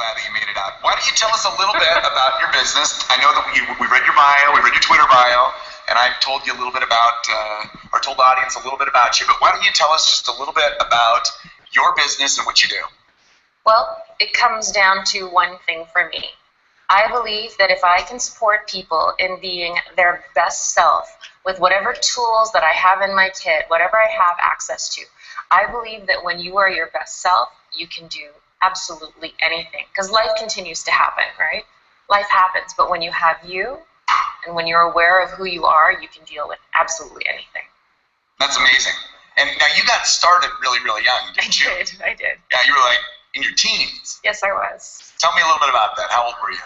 glad that you made it out. Why don't you tell us a little bit about your business? I know that we read your bio, we read your Twitter bio, and I've told you a little bit about, or told the audience a little bit about you, but why don't you tell us just a little bit about your business and what you do? Well, it comes down to one thing for me. I believe that if I can support people in being their best self with whatever tools that I have in my kit, whatever I have access to, I believe that when you are your best self, you can do absolutely anything. Because life continues to happen, right? Life happens, but when you have you, and when you're aware of who you are, you can deal with absolutely anything. That's amazing. And now you got started really, really young, didn't you? I did. Yeah, you were like in your teens. Yes, I was. Tell me a little bit about that. How old were you?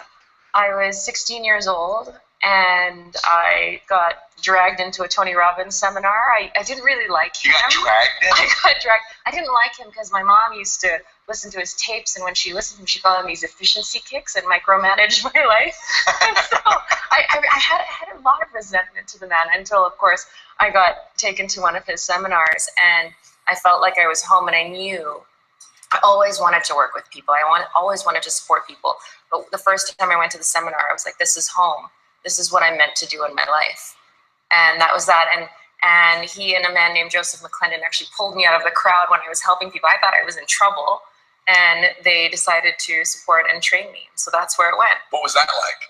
I was 16 years old, and I got dragged into a Tony Robbins seminar. I didn't really like him. You got dragged in? I got dragged. I didn't like him because my mom used to listen to his tapes, and when she listened to him, she called him these efficiency kicks and micromanaged my life. And so I had a lot of resentment to the man until, of course, I got taken to one of his seminars, and I felt like I was home, and I knew I always wanted to work with people. I always wanted to support people. But the first time I went to the seminar, I was like, this is home. This is what I'm meant to do in my life. And that was that. And he and a man named Joseph McClendon actually pulled me out of the crowd when I was helping people. I thought I was in trouble. And they decided to support and train me. So that's where it went. What was that like?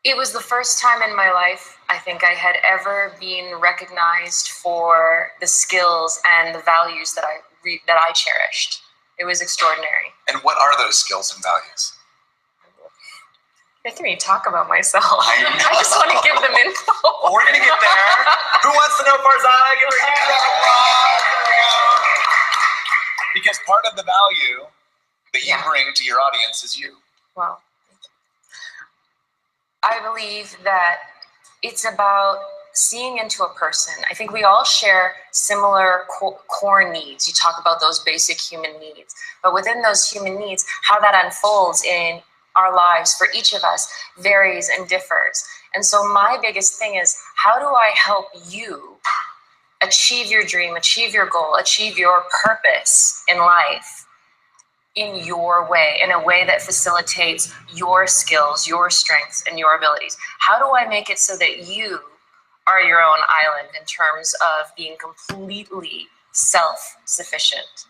It was the first time in my life I think I had ever been recognized for the skills and the values that I cherished. It was extraordinary. And what are those skills and values? Making me talk about myself. I just want to give them info. Well, we're going to get there. Who wants to know Farzana? Give her a huge round of applause. There we go. Because part of the value that you bring to your audience is you. Well, I believe that it's about seeing into a person. I think we all share similar core needs. You talk about those basic human needs. But within those human needs, how that unfolds in our lives for each of us varies and differs. And so my biggest thing is, how do I help you achieve your dream, achieve your goal, achieve your purpose in life in your way, in a way that facilitates your skills, your strengths, and your abilities? How do I make it so that you are your own island in terms of being completely self-sufficient?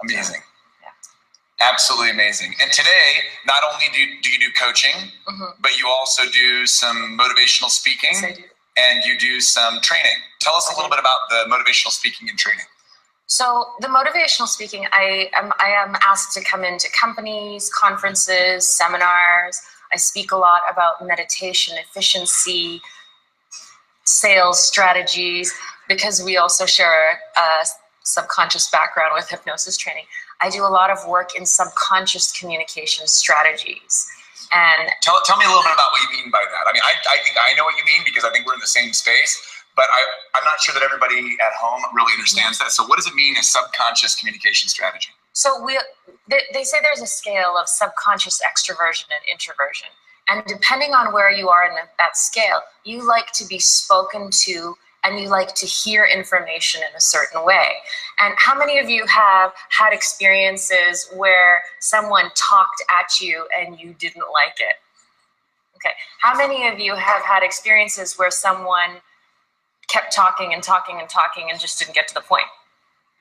Amazing. Yeah. Absolutely amazing. And today, not only do you do coaching, but you also do some motivational speaking. Yes, I do. And you do some training. Tell us a little bit about the motivational speaking and training. So the motivational speaking, I am asked to come into companies, conferences, seminars. I speak a lot about meditation, efficiency, sales strategies, because we also share a subconscious background with hypnosis training. I do a lot of work in subconscious communication strategies. And tell me a little bit about what you mean by that. I mean, I think I know what you mean because I think we're in the same space, but I'm not sure that everybody at home really understands that. So what does it mean, a subconscious communication strategy? So they say there's a scale of subconscious extroversion and introversion. And depending on where you are in that scale, you like to be spoken to and you like to hear information in a certain way. And how many of you have had experiences where someone talked at you and you didn't like it? Okay. How many of you have had experiences where someone kept talking and talking and talking and just didn't get to the point?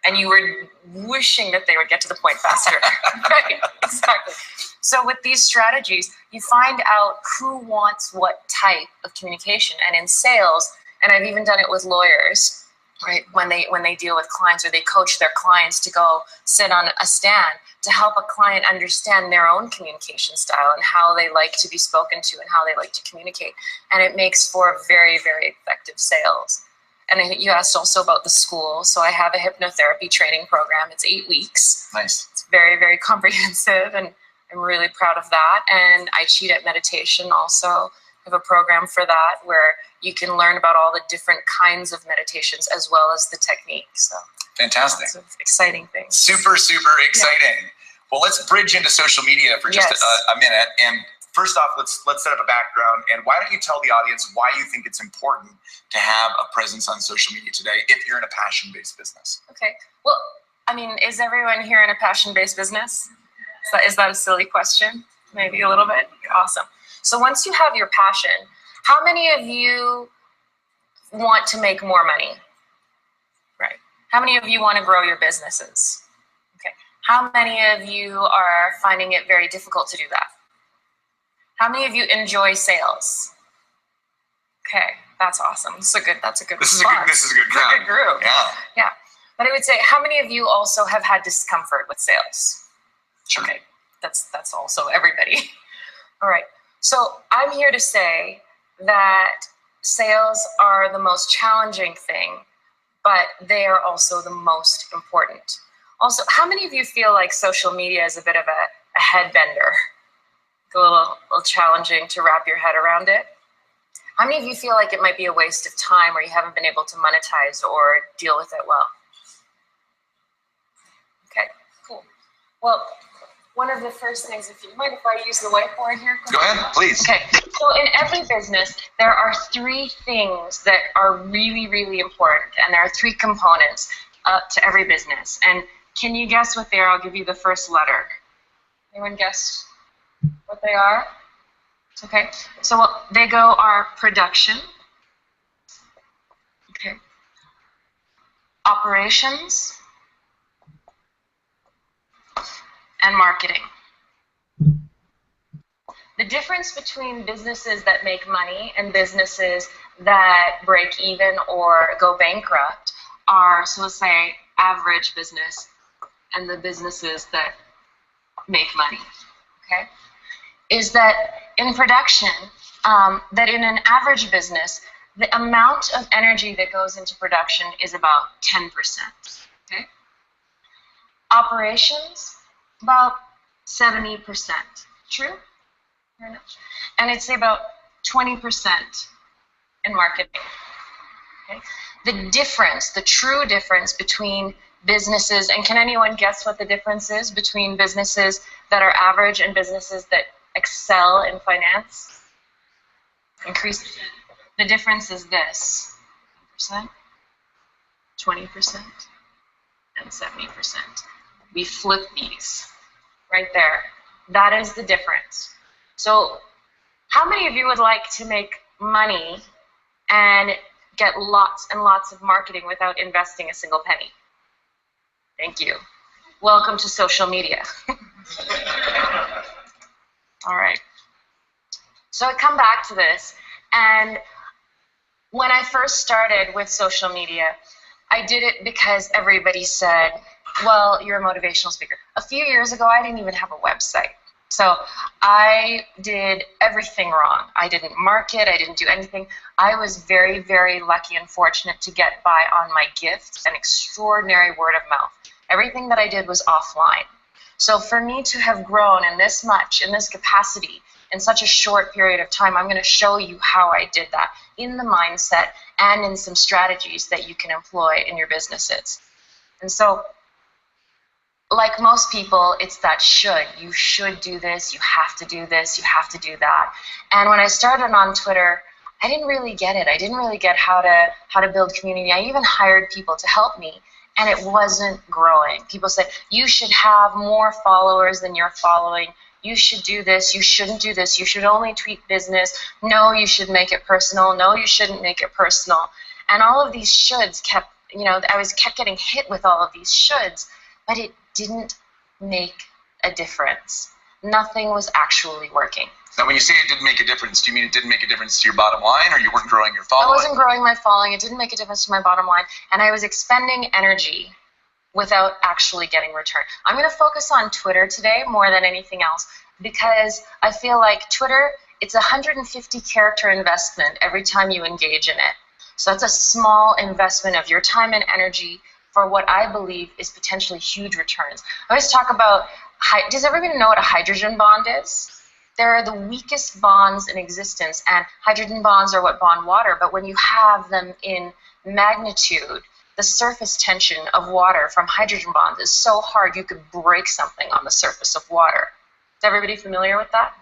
And you were wishing that they would get to the point faster. Right, exactly. So with these strategies, you find out who wants what type of communication. And in sales, and I've even done it with lawyers, right? When they deal with clients or they coach their clients to go sit on a stand to help a client understand their own communication style and how they like to be spoken to and how they like to communicate. And it makes for very, very effective sales. And you asked also about the school. So I have a hypnotherapy training program. It's 8 weeks. Nice. It's very, very comprehensive, and I'm really proud of that. And I cheat at meditation also. I have a program for that where you can learn about all the different kinds of meditations as well as the technique. So fantastic. Lots of exciting things. Super, super exciting. Yeah. Well, let's bridge into social media for just a minute. And first off, let's set up a background. And why don't you tell the audience why you think it's important to have a presence on social media today if you're in a passion-based business? Okay. Well, I mean, is everyone here in a passion-based business? Is that a silly question? Maybe a little bit? Awesome. So once you have your passion, how many of you want to make more money? Right. How many of you want to grow your businesses? Okay. How many of you are finding it very difficult to do that? How many of you enjoy sales? Okay, that's awesome. This is a good response. This is a good crowd. Good group. Yeah. Yeah. But I would say, how many of you also have had discomfort with sales? Sure. Okay, that's also everybody. All right. So I'm here to say that sales are the most challenging thing, but they are also the most important. Also, how many of you feel like social media is a bit of a head bender? A little challenging to wrap your head around it? How many of you feel like it might be a waste of time or you haven't been able to monetize or deal with it well? Okay, cool. Well, one of the first things, if you mind if I use the whiteboard here? Go ahead, please. Okay, so in every business, there are 3 things that are really, really important, and there are 3 components to every business. And can you guess what they are? I'll give you the first letter. Anyone guess what they are? Okay, so what they go are production, okay, operations, and marketing. The difference between businesses that make money and businesses that break even or go bankrupt are, so let's say, average business and the businesses that make money, okay? Is that in production, that in an average business, the amount of energy that goes into production is about 10%, okay? Operations, about 70%, true? And it's about 20% in marketing, okay? The difference, the true difference between businesses, and can anyone guess what the difference is between businesses that are average and businesses that excel in finance? Increase. The difference is this: 10%, 20%, and 70%. We flip these right there. That is the difference. So how many of you would like to make money and get lots and lots of marketing without investing a single penny? Thank you. Welcome to social media. All right. So I come back to this, and when I first started with social media, I did it because everybody said, well, you're a motivational speaker. A few years ago, I didn't even have a website. So I did everything wrong. I didn't market, I didn't do anything. I was very, very lucky and fortunate to get by on my gift and extraordinary word of mouth. Everything that I did was offline. So for me to have grown in this much, in this capacity, in such a short period of time, I'm going to show you how I did that in the mindset and in some strategies that you can employ in your businesses. And so, like most people, it's that should. You should do this, you have to do this, you have to do that. And when I started on Twitter, I didn't really get it. I didn't really get how to build community. I even hired people to help me, and it wasn't growing. People said, you should have more followers than you're following. You should do this, you shouldn't do this, you should only tweet business. No, you should make it personal. No, you shouldn't make it personal. And all of these shoulds kept, I kept getting hit with all of these shoulds, but it didn't make a difference. Nothing was actually working. Now, when you say it didn't make a difference, do you mean it didn't make a difference to your bottom line, or you weren't growing your following? I wasn't growing my following. It didn't make a difference to my bottom line, and I was expending energy without actually getting return. I'm going to focus on Twitter today more than anything else, because I feel like Twitter, it's a 150 character investment every time you engage in it. So that's a small investment of your time and energy for what I believe is potentially huge returns. I always talk about, does everybody know what a hydrogen bond is? They're the weakest bonds in existence, and hydrogen bonds are what bond water, but when you have them in magnitude, the surface tension of water from hydrogen bonds is so hard you could break something on the surface of water. Is everybody familiar with that?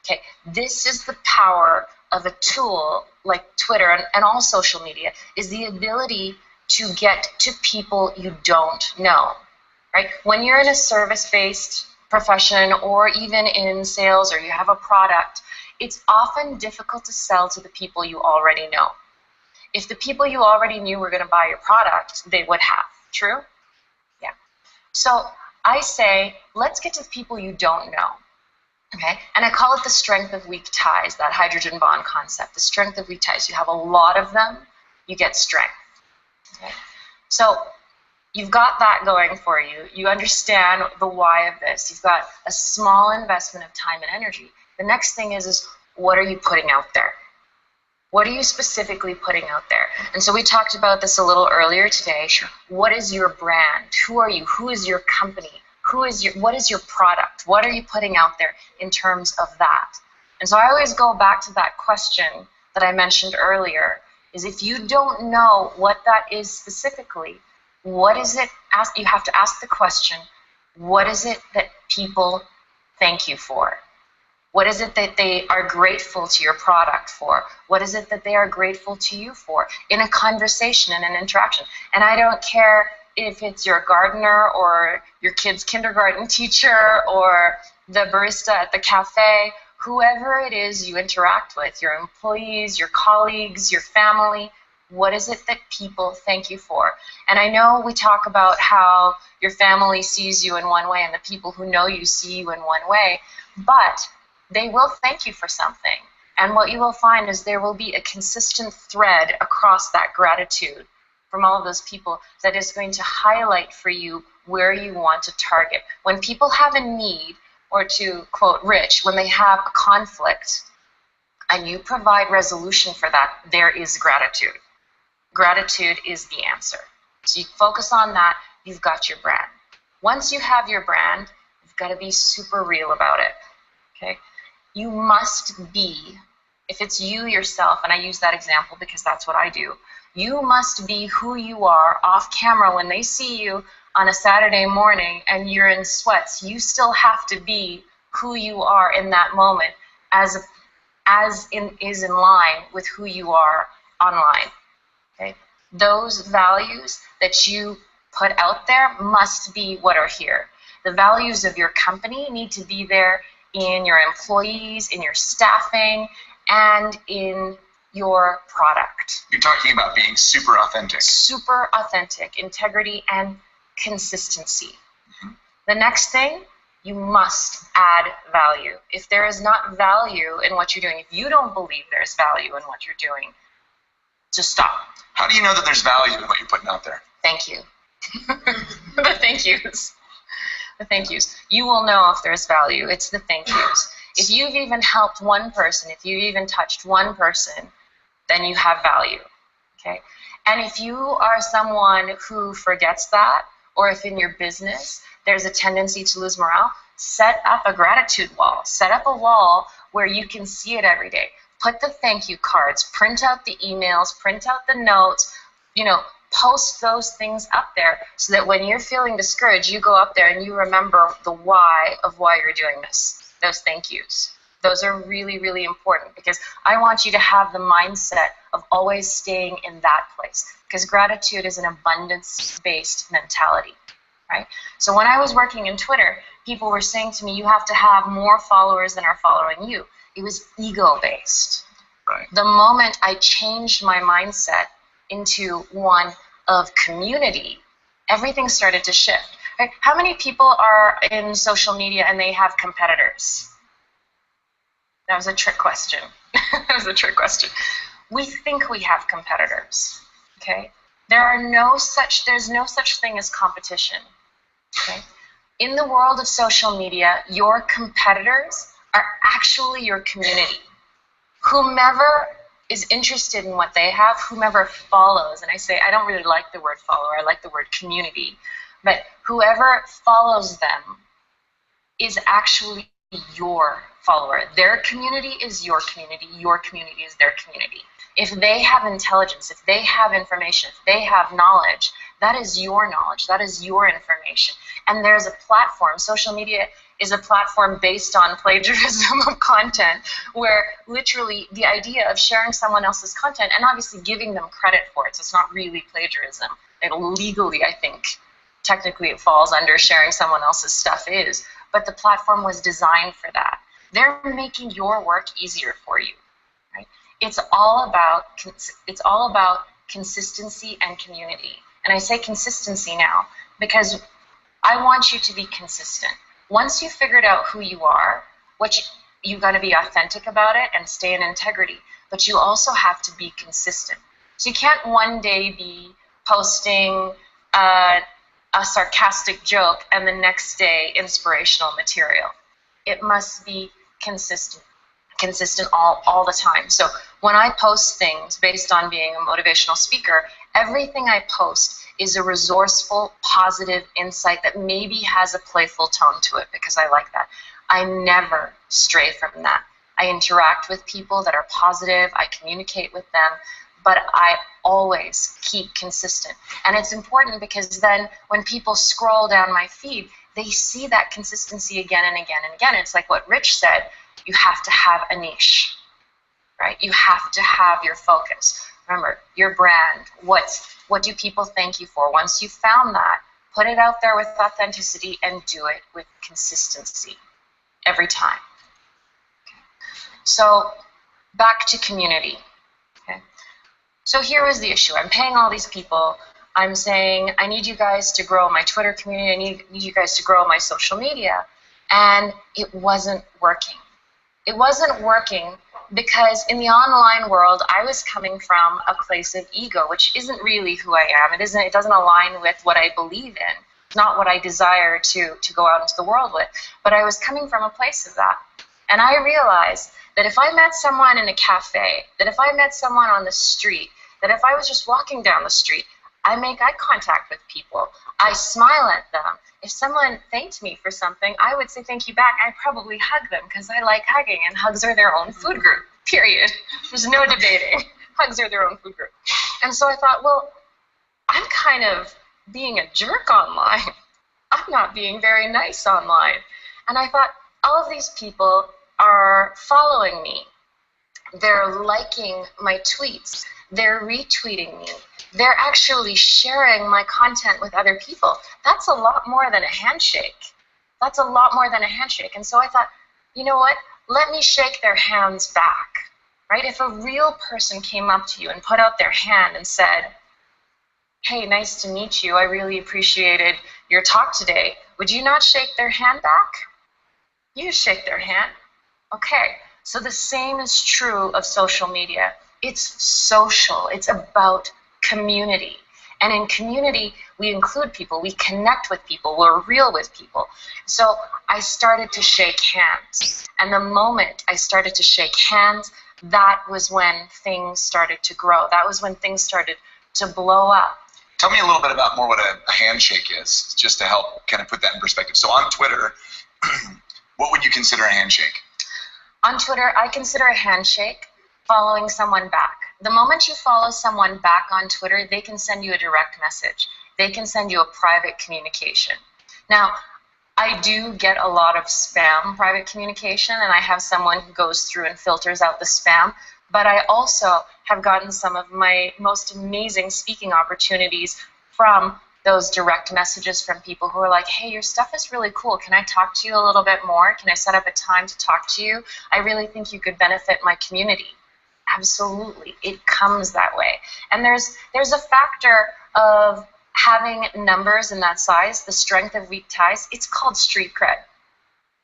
Okay, this is the power of a tool like Twitter and all social media, is the ability to get to people you don't know, right? When you're in a service-based profession or even in sales, or you have a product, it's often difficult to sell to the people you already know. If the people you already knew were going to buy your product, they would have. True? Yeah. So I say, let's get to the people you don't know. Okay? And I call it the strength of weak ties, that hydrogen bond concept, the strength of weak ties. You have a lot of them, you get strength. Okay? So you've got that going for you. You understand the why of this. You've got a small investment of time and energy. The next thing is what are you putting out there? What are you specifically putting out there? And so we talked about this a little earlier today. Sure. What is your brand? Who are you? Who is your company? What is your product? What are you putting out there in terms of that? And so I always go back to that question that I mentioned earlier, is if you don't know what that is specifically, what is it? You have to ask the question, what is it that people thank you for? What is it that they are grateful to your product for? What is it that they are grateful to you for in a conversation, in an interaction? And I don't care if it's your gardener or your kid's kindergarten teacher or the barista at the cafe, whoever it is you interact with, your employees, your colleagues, your family, what is it that people thank you for? And I know we talk about how your family sees you in one way and the people who know you see you in one way, but they will thank you for something. And what you will find is there will be a consistent thread across that gratitude from all of those people that is going to highlight for you where you want to target. When people have a need, or to quote Rich, when they have a conflict and you provide resolution for that, there is gratitude. Gratitude is the answer. So you focus on that, you've got your brand. Once you have your brand, you've got to be super real about it. Okay? You must be, if it's you yourself, and I use that example because that's what I do, you must be who you are off camera. When they see you on a Saturday morning and you're in sweats, you still have to be who you are in that moment is in line with who you are online. Okay? Those values that you put out there must be what are here. The values of your company need to be there in your employees, in your staffing, and in your product. You're talking about being super authentic. Super authentic, integrity and consistency. Mm-hmm. The next thing, you must add value. If there is not value in what you're doing, if you don't believe there's value in what you're doing, just stop. How do you know that there's value in what you're putting out there? Thank you. The thank yous. The thank yous. You will know if there's value. It's the thank yous. If you've even helped one person, if you've even touched one person, then you have value. Okay? And if you are someone who forgets that, or if in your business there's a tendency to lose morale, set up a gratitude wall. Set up a wall where you can see it every day. Put the thank you cards, print out the emails, print out the notes, post those things up there so that when you're feeling discouraged, you go up there and you remember the why of why you're doing this, those thank yous. Those are really, really important because I want you to have the mindset of always staying in that place because gratitude is an abundance-based mentality, right? So when I was working in Twitter, people were saying to me, you have to have more followers than are following you. It was ego-based. Right. The moment I changed my mindset into one of community, everything started to shift. Right? How many people are in social media and they have competitors? That was a trick question. That was a trick question. We think we have competitors. Okay? There's no such thing as competition. Okay? In the world of social media, your competitors are actually your community. Whomever is interested in what they have, whomever follows, and I don't really like the word follower, I like the word community, but whoever follows them is actually your follower. Their community is your community is their community. If they have intelligence, if they have information, if they have knowledge, that is your knowledge, that is your information. And there's a platform, social media is a platform based on plagiarism of content, where literally the idea of sharing someone else's content and obviously giving them credit for it, so it's not really plagiarism. Legally, I think, technically it falls under sharing someone else's stuff is. but the platform was designed for that. They're making your work easier for you, right? It's all about consistency and community. And I say consistency now because I want you to be consistent. Once you've figured out who you are, you got to be authentic about it and stay in integrity, but you also have to be consistent. So you can't one day be posting a sarcastic joke and the next day inspirational material. It must be consistent all the time. So when I post things based on being a motivational speaker, everything I post is a resourceful, positive insight that maybe has a playful tone to it because I like that. I never stray from that. I interact with people that are positive, I communicate with them, but I always keep consistent. And it's important because then when people scroll down my feed, they see that consistency again and again and again. It's like what Rich said, you have to have a niche, right? You have to have your focus. Remember, your brand, what do people thank you for? Once you've found that, put it out there with authenticity and do it with consistency every time. Okay. So back to community. Okay. So here is the issue. I'm paying all these people. I'm saying, I need you guys to grow my Twitter community. I need you guys to grow my social media. And it wasn't working. It wasn't working because in the online world, I was coming from a place of ego, which isn't really who I am. It doesn't align with what I believe in, not what I desire to go out into the world with. But I was coming from a place of that. And I realized that if I met someone in a cafe, that if I met someone on the street, that if I was just walking down the street, I make eye contact with people. I smile at them. If someone thanked me for something, I would say thank you back. I'd probably hug them because I like hugging, and hugs are their own food group, period. There's no debating. Hugs are their own food group. And so I thought, well, I'm kind of being a jerk online. I'm not being very nice online. And I thought, all of these people are following me. They're liking my tweets. They're retweeting me. They're actually sharing my content with other people. That's a lot more than a handshake. That's a lot more than a handshake. And so I thought, you know what? Let me shake their hands back, right? If a real person came up to you and put out their hand and said, hey, nice to meet you. I really appreciated your talk today. Would you not shake their hand back? You shake their hand. Okay. So the same is true of social media. It's social. It's about community. And in community, we include people. We connect with people. We're real with people. So I started to shake hands. And the moment I started to shake hands, that was when things started to grow. That was when things started to blow up. Tell me a little bit about more what a handshake is, just to help kind of put that in perspective. So on Twitter, what would you consider a handshake? On Twitter, I consider a handshake following someone back. The moment you follow someone back on Twitter, they can send you a direct message. They can send you a private communication. Now, I do get a lot of spam private communication, and I have someone who goes through and filters out the spam, but I also have gotten some of my most amazing speaking opportunities from those direct messages from people who are like, hey, your stuff is really cool. Can I talk to you a little bit more? Can I set up a time to talk to you? I really think you could benefit my community. Absolutely. It comes that way. And there's a factor of having numbers in that size, the strength of weak ties. It's called street cred.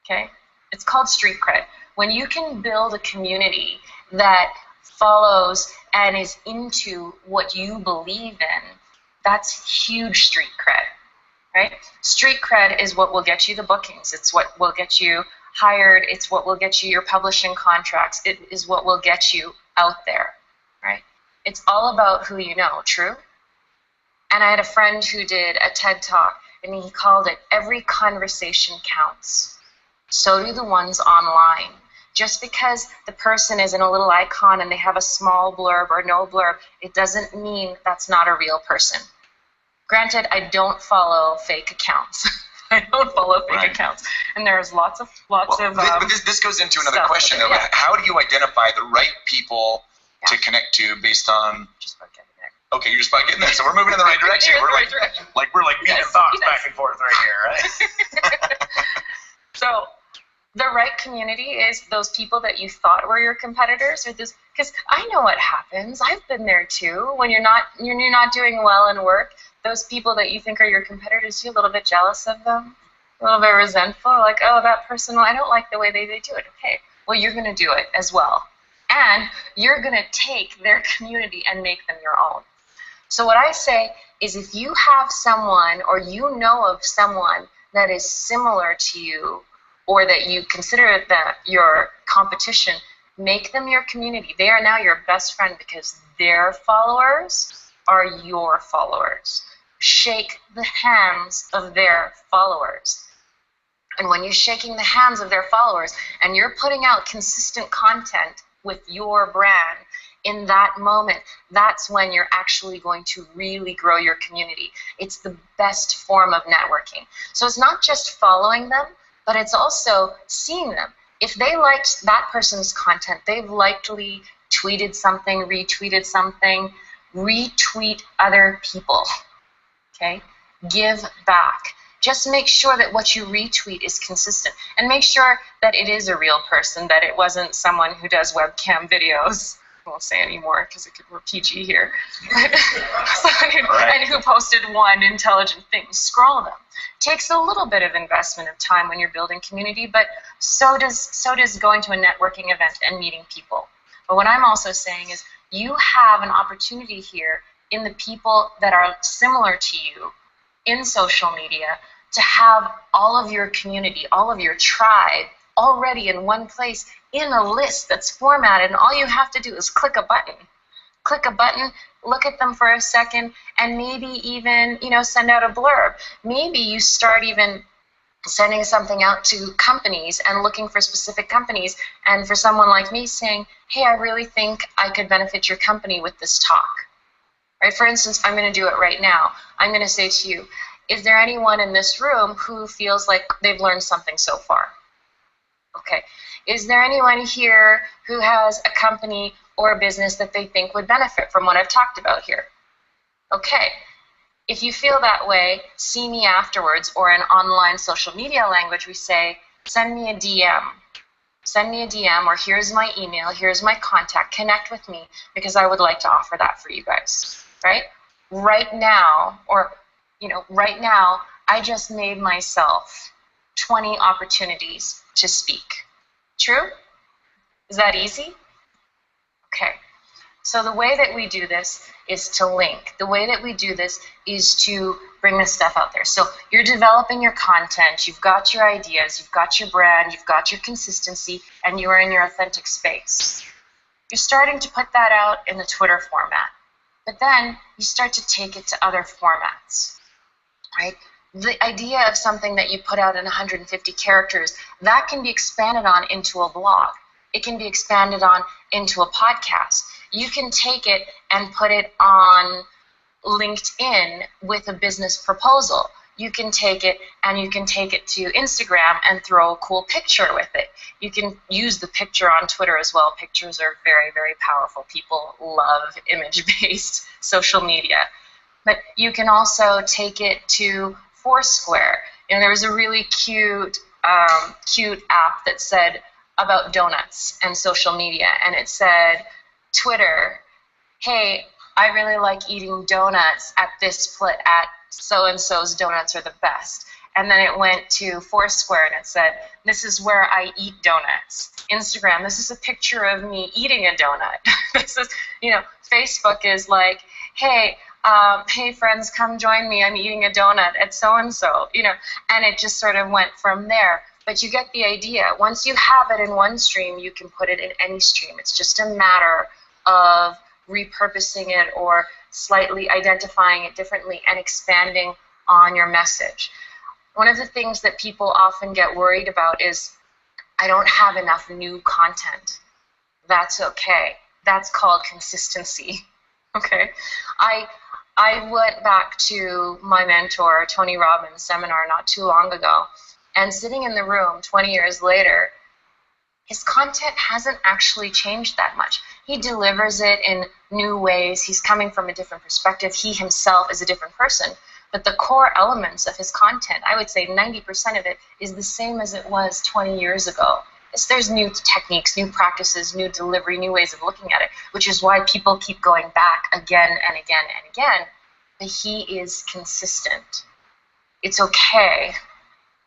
Okay? It's called street cred. When you can build a community that follows and is into what you believe in, that's huge street cred, right? Street cred is what will get you the bookings. It's what will get you hired. It's what will get you your publishing contracts. It is what will get you out there, right? It's all about who you know, true? And I had a friend who did a TED Talk, and he called it, every conversation counts. So do the ones online. Just because the person is in a little icon and they have a small blurb or no blurb, it doesn't mean that's not a real person. Granted, I don't follow fake accounts. I don't follow fake accounts, and there's lots of. But this goes into another question though. Yeah. How do you identify the right people to connect to based on? Just about getting there. Okay, you're just about getting there. So we're moving in the right direction. We're like beating thoughts back and forth right here, right? So the right community is those people that you thought were your competitors, or this, because I know what happens. I've been there too. When you're not doing well in work, those people that you think are your competitors, you're a little bit jealous of them, a little bit resentful, like, oh, that person, I don't like the way they do it. Okay, well, you're going to do it as well. And you're going to take their community and make them your own. So what I say is, if you have someone, or you know of someone that is similar to you, or that you consider that your competition, make them your community. They are now your best friend, because their followers are your followers. Shake the hands of their followers. And when you're shaking the hands of their followers and you're putting out consistent content with your brand, in that moment, that's when you're actually going to really grow your community. It's the best form of networking. So it's not just following them, but it's also seeing them. If they liked that person's content, they've likely tweeted something, retweeted something. Retweet other people, okay? Give back. Just make sure that what you retweet is consistent, and make sure that it is a real person, that it wasn't someone who does webcam videos. I won't say anymore because we're PG here. And who posted one intelligent thing. Scroll them. Takes a little bit of investment of time when you're building community, but so does going to a networking event and meeting people. But what I'm also saying is, you have an opportunity here in the people that are similar to you in social media to have all of your community, all of your tribe already in one place in a list that's formatted, and all you have to do is click a button. Click a button, look at them for a second, and maybe even, send out a blurb. Maybe you start even sending something out to companies and looking for specific companies, and for someone like me saying, hey, I really think I could benefit your company with this talk. Right? For instance, I'm going to do it right now. I'm going to say to you, is there anyone in this room who feels like they've learned something so far? Okay. Is there anyone here who has a company or a business that they think would benefit from what I've talked about here? Okay. If you feel that way, see me afterwards, or in online social media language, we say, send me a DM. Send me a DM, or here's my email, here's my contact, connect with me, because I would like to offer that for you guys, right? Right now, I just made myself 20 opportunities to speak. True? Is that easy? Okay. So the way that we do this is to link. The way that we do this is to bring this stuff out there. So you're developing your content, you've got your ideas, you've got your brand, you've got your consistency, and you are in your authentic space. You're starting to put that out in the Twitter format. But then you start to take it to other formats, right? The idea of something that you put out in 150 characters, that can be expanded on into a blog. It can be expanded on into a podcast. You can take it and put it on LinkedIn with a business proposal. You can take it and you can take it to Instagram and throw a cool picture with it. You can use the picture on Twitter as well. Pictures are very, very powerful. People love image-based social media. But you can also take it to Foursquare. There was a really cute app that said about donuts and social media, and it said, Twitter, hey, I really like eating donuts at so-and-so's donuts are the best. And then it went to Foursquare and it said, this is where I eat donuts. Instagram, this is a picture of me eating a donut. This is, Facebook is like, hey, hey friends, come join me. I'm eating a donut at so-and-so, and it just sort of went from there. But you get the idea. Once you have it in one stream, you can put it in any stream. It's just a matter of repurposing it or slightly identifying it differently and expanding on your message. One of the things that people often get worried about is, I don't have enough new content. That's okay. That's called consistency. Okay? I went back to my mentor, Tony Robbins' seminar not too long ago, and sitting in the room 20 years later, his content hasn't actually changed that much. He delivers it in new ways. He's coming from a different perspective. He himself is a different person. but the core elements of his content, I would say 90% of it is the same as it was 20 years ago. There's new techniques, new practices, new delivery, new ways of looking at it, which is why people keep going back again and again and again. But he is consistent. It's okay.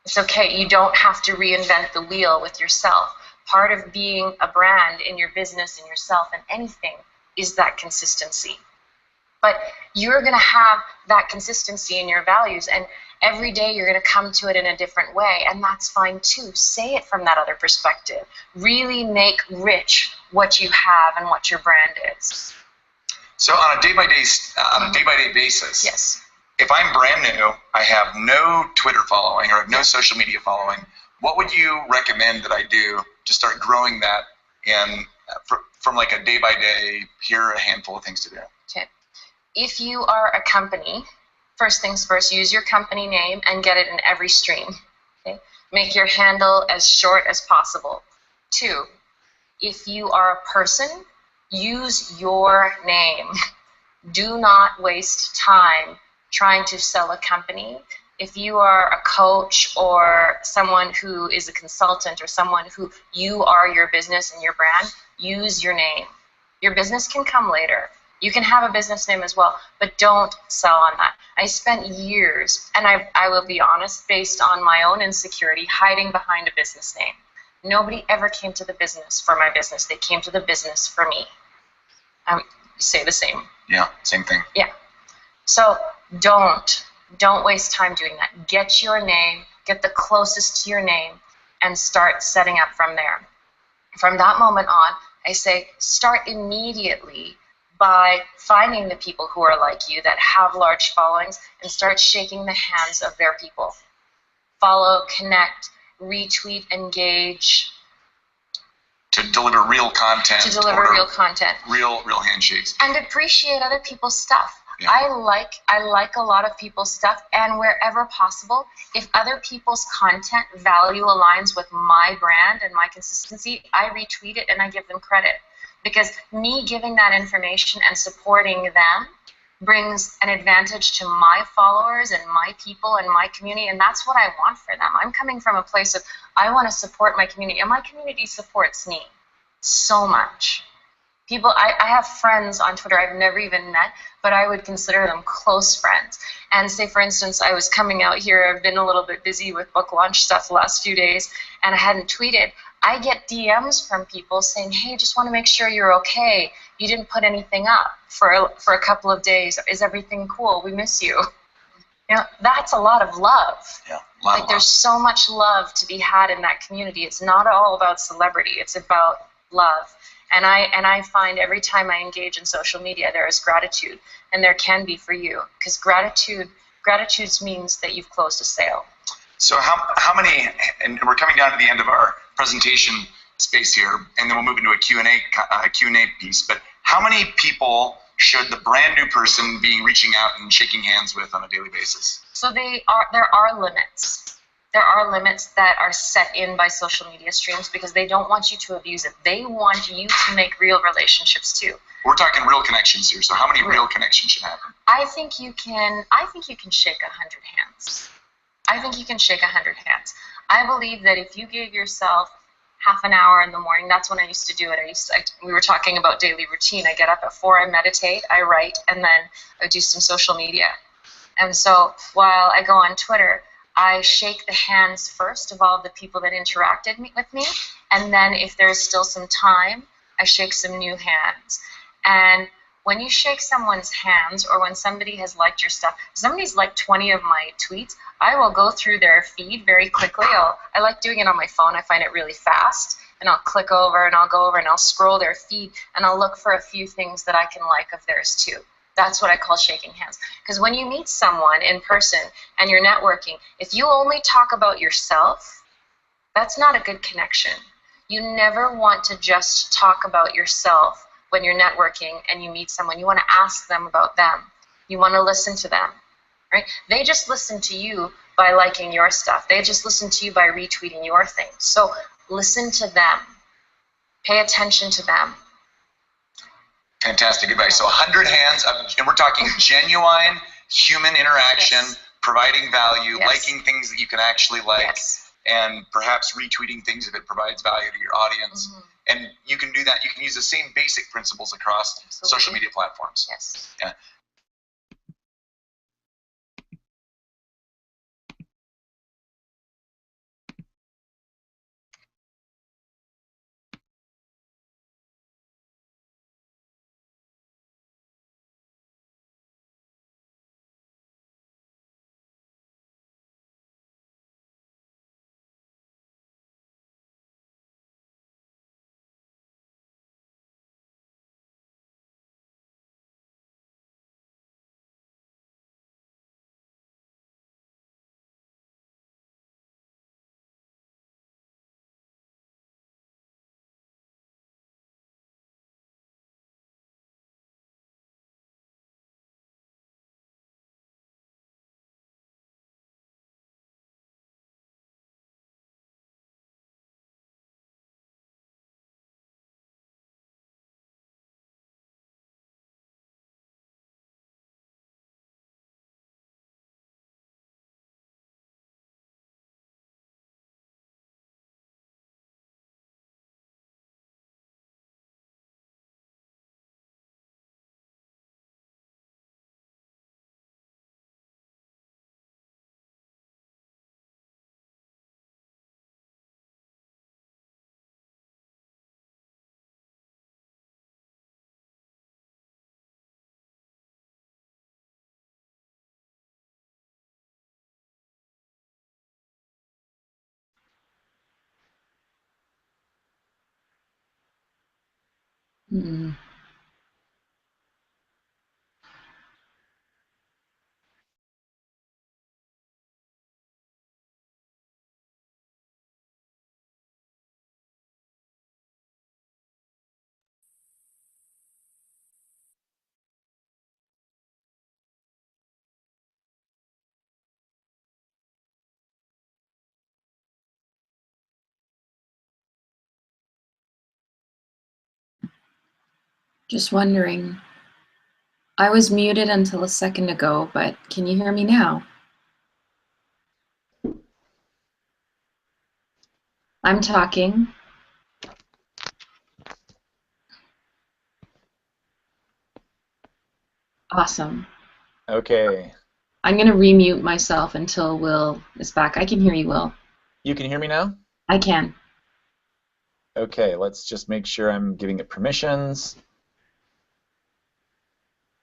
It's okay. You don't have to reinvent the wheel with yourself. Part of being a brand in your business, in yourself, and anything is that consistency. But you're going to have that consistency in your values, and every day you're going to come to it in a different way, and that's fine too. Say it from that other perspective. Really make rich what you have and what your brand is. So on a day-by-day basis, yes. If I'm brand new, I have no Twitter following or I have no social media following, what would you recommend that I do to start growing that in from like a day-by-day, here are a handful of things to do? Okay. If you are a company, first things first, use your company name and get it in every stream. Okay? Make your handle as short as possible. 2, if you are a person, use your name. Do not waste time trying to sell a company. If you are a coach or someone who is a consultant or someone who you are your business and your brand, use your name. Your business can come later. You can have a business name as well, but don't sell on that. I spent years, and I will be honest, based on my own insecurity, hiding behind a business name. Nobody ever came to the business for my business. They came to the business for me. Say the same. Yeah, same thing. Yeah. So don't waste time doing that. Get your name, get the closest to your name, and start setting up from there. From that moment on, I say start immediately by finding the people who are like you that have large followings and start shaking the hands of their people. Follow, connect, retweet, engage. To deliver real content. To deliver real content. Real handshakes. And appreciate other people's stuff. Yeah. I like a lot of people's stuff, and wherever possible, if other people's content value aligns with my brand and my consistency, I retweet it and I give them credit. Because me giving that information and supporting them brings an advantage to my followers and my people and my community, and that's what I want for them. I'm coming from a place of I want to support my community, and my community supports me so much. People, I have friends on Twitter I've never even met, but I would consider them close friends. And say, for instance, I was coming out here, I've been a little bit busy with book launch stuff the last few days, and I hadn't tweeted. I get DMs from people saying, hey, just want to make sure you're okay. You didn't put anything up for a couple of days. Is everything cool? We miss you. You know, that's a lot of love. Yeah, a lot of love. There's so much love to be had in that community. It's not all about celebrity. It's about love. And I find every time I engage in social media, there is gratitude, and there can be for you, because gratitude means that you've closed a sale. So how many, and we're coming down to the end of our presentation space here, and then we'll move into a Q&A piece, but how many people should the brand new person be reaching out and shaking hands with on a daily basis? So there are limits. There are limits that are set in by social media streams because they don't want you to abuse it. They want you to make real relationships too. We're talking real connections here. So how many real connections should happen? I think you can shake 100 hands. I think you can shake 100 hands. I believe that if you gave yourself half an hour in the morning, that's when I used to do it. We were talking about daily routine. I get up at 4, I meditate, I write, and then I do some social media. And so while I go on Twitter, I shake the hands first of all the people that interacted with me, and then if there's still some time, I shake some new hands. And when you shake someone's hands, or when somebody has liked your stuff, if somebody's liked 20 of my tweets, I will go through their feed very quickly. I like doing it on my phone. I find it really fast, and I'll click over and I'll go over and I'll scroll their feed and I'll look for a few things that I can like of theirs too. That's what I call shaking hands. Because when you meet someone in person and you're networking, if you only talk about yourself, that's not a good connection. You never want to just talk about yourself when you're networking and you meet someone. You want to ask them about them. You want to listen to them, right? They just listen to you by liking your stuff. They just listen to you by retweeting your thing. So listen to them. Pay attention to them. Fantastic advice. So 100 hands, and we're talking genuine human interaction, Yes. providing value, Yes. liking things that you can actually like, Yes. and perhaps retweeting things if it provides value to your audience. Mhm. And you can do that. You can use the same basic principles across Absolutely. social media platforms. Yes. Yeah. Mm. Just wondering. I was muted until a second ago, but can you hear me now? I'm talking. Awesome. Okay. I'm going to remute myself until Will is back. I can hear you, Will. You can hear me now? I can. Okay, let's just make sure I'm giving it permissions.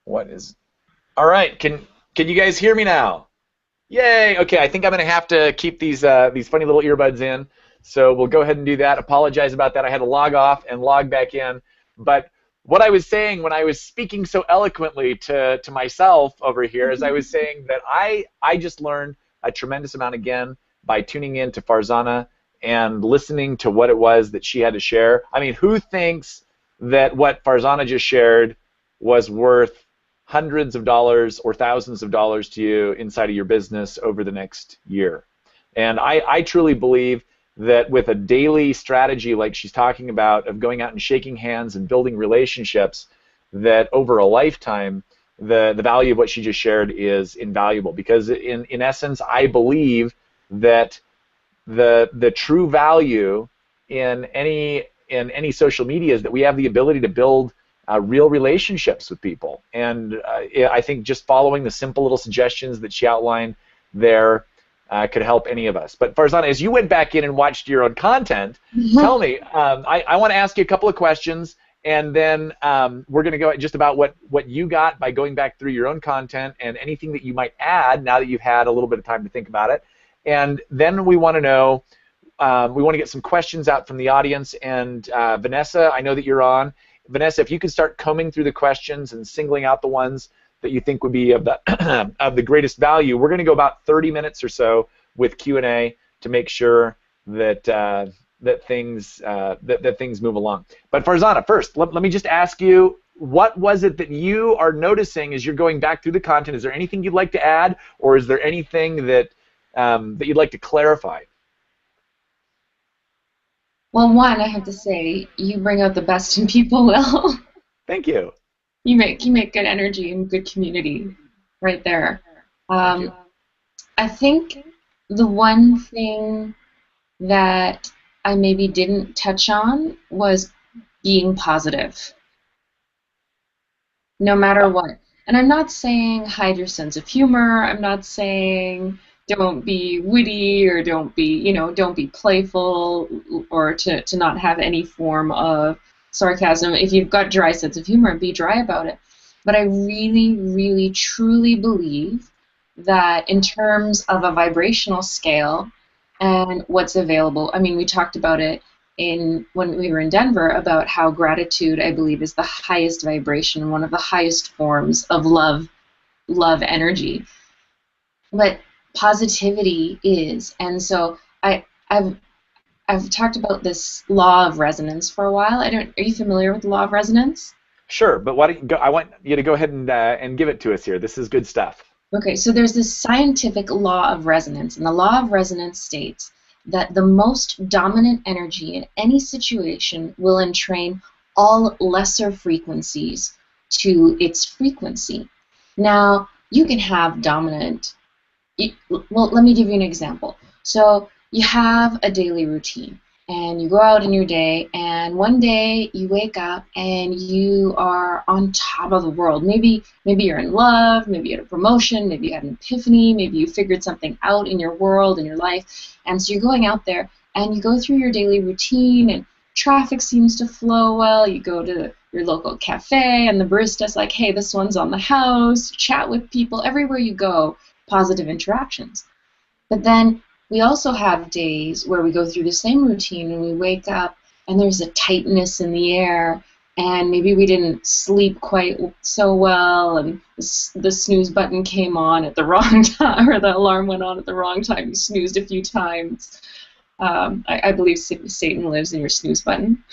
What is... All right, can you guys hear me now? Yay! Okay, I think I'm going to have to keep these funny little earbuds in, so we'll go ahead and do that. Apologize about that. I had to log off and log back in. But what I was saying when I was speaking so eloquently to myself over here is I was saying that I just learned a tremendous amount again by tuning in to Farzana and listening to what it was that she had to share. I mean, who thinks that what Farzana just shared was worth hundreds of dollars or thousands of dollars to you inside of your business over the next year? And I truly believe that with a daily strategy like she's talking about of going out and shaking hands and building relationships, that over a lifetime, the value of what she just shared is invaluable. Because in essence, I believe that the true value in any social media is that we have the ability to build real relationships with people. And I think just following the simple little suggestions that she outlined there could help any of us. But Farzana, as you went back in and watched your own content, tell me, I want to ask you a couple of questions, and then we're going to go just about what you got by going back through your own content and anything that you might add now that you've had a little bit of time to think about it. And then we want to know, we want to get some questions out from the audience. And Vanessa, I know that you're on. Vanessa, if you could start combing through the questions and singling out the ones that you think would be of the of the greatest value. We're going to go about 30 minutes or so with Q&A to make sure that that things move along. But Farzana, first, let me just ask you, what was it that you are noticing as you're going back through the content? Is there anything you'd like to add, or is there anything that that you'd like to clarify? Well, one, I have to say, you bring out the best in people, Will. Thank you. You make good energy and good community. right there. Thank you. I think the one thing that I maybe didn't touch on was being positive, no matter what. And I'm not saying hide your sense of humor. I'm not saying don't be witty or don't be, don't be playful or to not have any form of sarcasm. If you've got dry sense of humor, be dry about it. But I really, really, truly believe that in terms of a vibrational scale and what's available, I mean, we talked about it when we were in Denver about how gratitude, I believe, is the highest vibration, one of the highest forms of love energy. But positivity is, and so I've talked about this law of resonance for a while. Are you familiar with the law of resonance? Sure, but why don't you go? I want you to go ahead and give it to us here. This is good stuff. Okay, so there's this scientific law of resonance, and the law of resonance states that the most dominant energy in any situation will entrain all lesser frequencies to its frequency. Now, you can have dominant, well, let me give you an example. So you have a daily routine, and you go out in your day, and one day you wake up and you are on top of the world. Maybe you're in love, maybe you had a promotion, maybe you had an epiphany, maybe you figured something out in your world, in your life, and so you're going out there and you go through your daily routine and traffic seems to flow well. You go to your local cafe and the barista's like, hey, this one's on the house, chat with people. Everywhere you go, positive interactions. But then we also have days where we go through the same routine and we wake up and there's a tightness in the air and maybe we didn't sleep quite so well and the snooze button came on at the wrong time, or the alarm went on at the wrong time. You snoozed a few times. I believe Satan lives in your snooze button.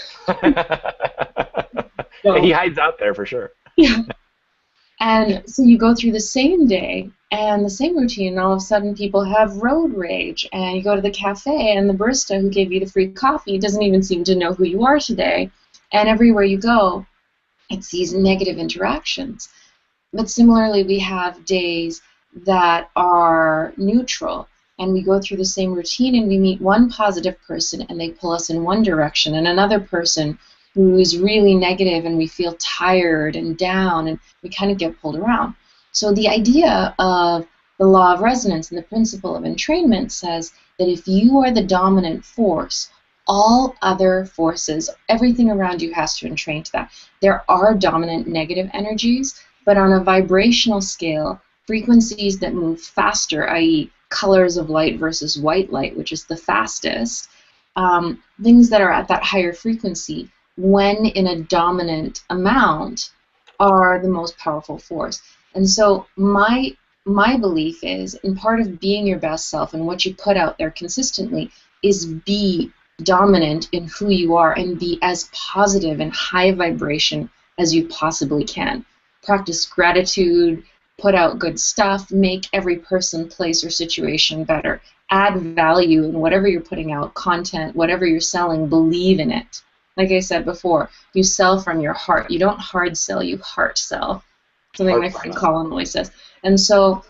So, he hides out there for sure. Yeah. And so you go through the same day and the same routine, and all of a sudden people have road rage, and you go to the cafe, and the barista who gave you the free coffee doesn't even seem to know who you are today, and everywhere you go, it's these negative interactions. But similarly, we have days that are neutral, and we go through the same routine, and we meet one positive person, and they pull us in one direction, and another person who is really negative, and we feel tired and down, and we kind of get pulled around. So the idea of the law of resonance and the principle of entrainment says that if you are the dominant force, all other forces, everything around you has to entrain to that. There are dominant negative energies, but on a vibrational scale, frequencies that move faster, i.e. colors of light versus white light, which is the fastest, things that are at that higher frequency, when in a dominant amount, are the most powerful force. And so my belief is, and part of being your best self and what you put out there consistently, is be dominant in who you are and be as positive and high vibration as you possibly can. Practice gratitude, put out good stuff, make every person, place, or situation better. Add value in whatever you're putting out, content, whatever you're selling, believe in it. Like I said before, you sell from your heart. You don't hard sell, you heart sell. Something my friend Colin always says. And so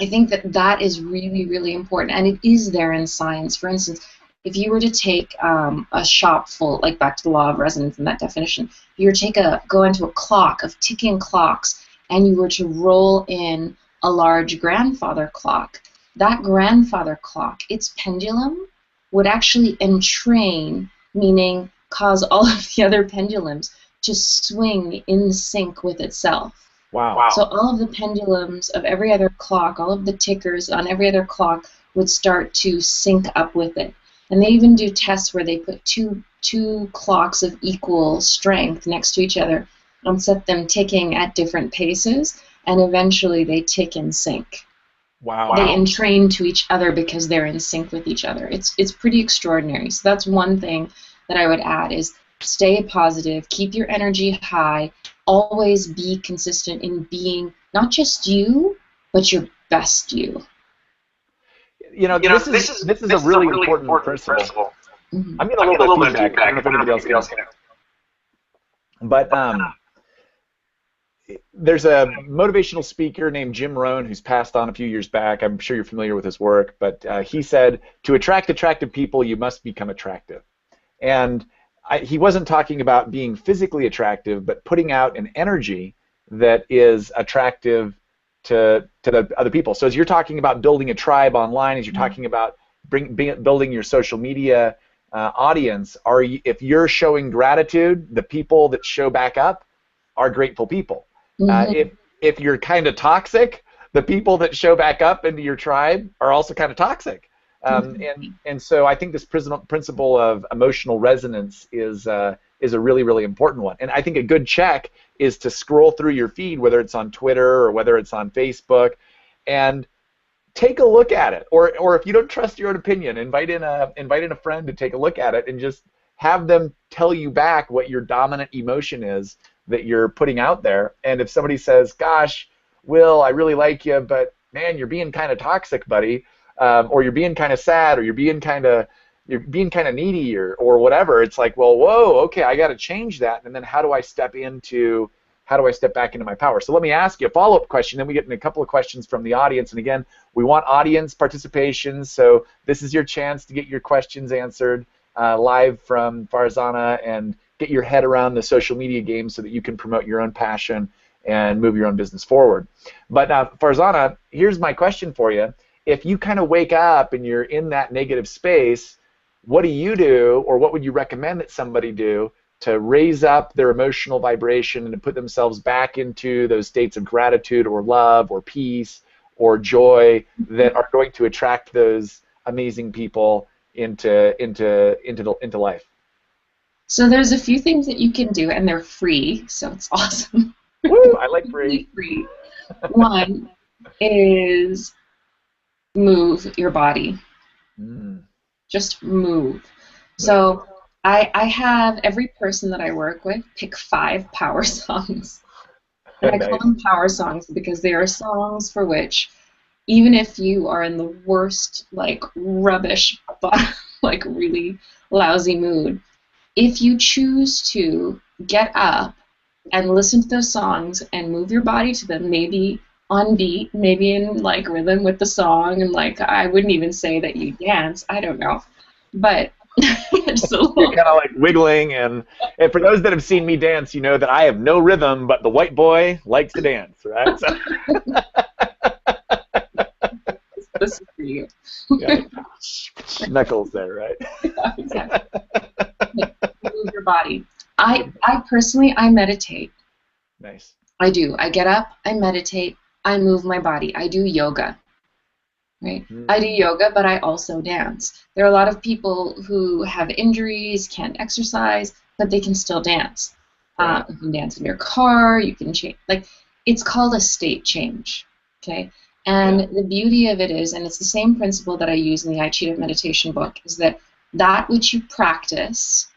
I think that is really, really important. And it is there in science. For instance, if you were to take a shop full, like back to the law of resonance and that definition, if you were to go into a clock of ticking clocks and you were to roll in a large grandfather clock, that grandfather clock, its pendulum, would actually entrain, meaning cause all of the other pendulums to swing in sync with itself. Wow. So all of the pendulums of every other clock, all of the tickers on every other clock would start to sync up with it. And they even do tests where they put two clocks of equal strength next to each other and set them ticking at different paces, and eventually they tick in sync. Wow. They entrain to each other because they're in sync with each other. It's pretty extraordinary. So that's one thing that I would add is stay positive, keep your energy high, always be consistent in being not just you, but your best you. This is a really important principle. Mm-hmm. I'm getting a little bit of feedback. I don't know if anybody else can. But there's a motivational speaker named Jim Rohn who's passed on a few years back. I'm sure you're familiar with his work, but he said, to attract attractive people, you must become attractive. And he wasn't talking about being physically attractive, but putting out an energy that is attractive to the other people. So as you're talking about building a tribe online, as you're talking about building your social media audience, if you're showing gratitude, the people that show back up are grateful people. If you're kind of toxic, the people that show back up into your tribe are also kind of toxic. And so I think this principle of emotional resonance is a really, really important one. And I think a good check is to scroll through your feed, whether it's on Twitter or whether it's on Facebook, and take a look at it. Or if you don't trust your own opinion, invite in a friend to take a look at it and just have them tell you back what your dominant emotion is that you're putting out there. And if somebody says, gosh, Will, I really like you, but man, you're being kind of toxic, buddy, or you're being kind of sad, or you're being kind of needy, or whatever, it's like, well, whoa, okay, I got to change that. And then how do I step back into my power? So let me ask you a follow-up question, then we get in a couple of questions from the audience. And again, we want audience participation, so this is your chance to get your questions answered live from Farzana, and get your head around the social media game so that you can promote your own passion and move your own business forward. But Farzana, here's my question for you. If you kind of wake up and you're in that negative space, what do you do, or what would you recommend that somebody do to raise up their emotional vibration and to put themselves back into those states of gratitude or love or peace or joy that are going to attract those amazing people into life? So there's a few things that you can do, and they're free, so it's awesome. Woo, I like free. Free. One is move your body. Just move. So I have every person that I work with pick 5 power songs. And I call them power songs because they are songs for which, even if you are in the worst, like, rubbish, like, really lousy mood, if you choose to get up and listen to those songs and move your body to them, maybe on beat, maybe in, like, rhythm with the song, and, like, I wouldn't even say that you dance, I don't know, but just a little. You're kind of like wiggling, and for those that have seen me dance, you know that I have no rhythm, but the white boy likes to dance, right? So. This is for you. Yeah. Knuckles there, right? Yeah, exactly. Move your body. I personally, I meditate. Nice. I do. I get up, I meditate, I move my body. I do yoga. Right? I do yoga, but I also dance. There are a lot of people who have injuries, can't exercise, but they can still dance. You can dance in your car, you can change. Like, it's called a state change. Okay? And the beauty of it is, and it's the same principle that I use in the I Cheat at Meditation book, is that which you practice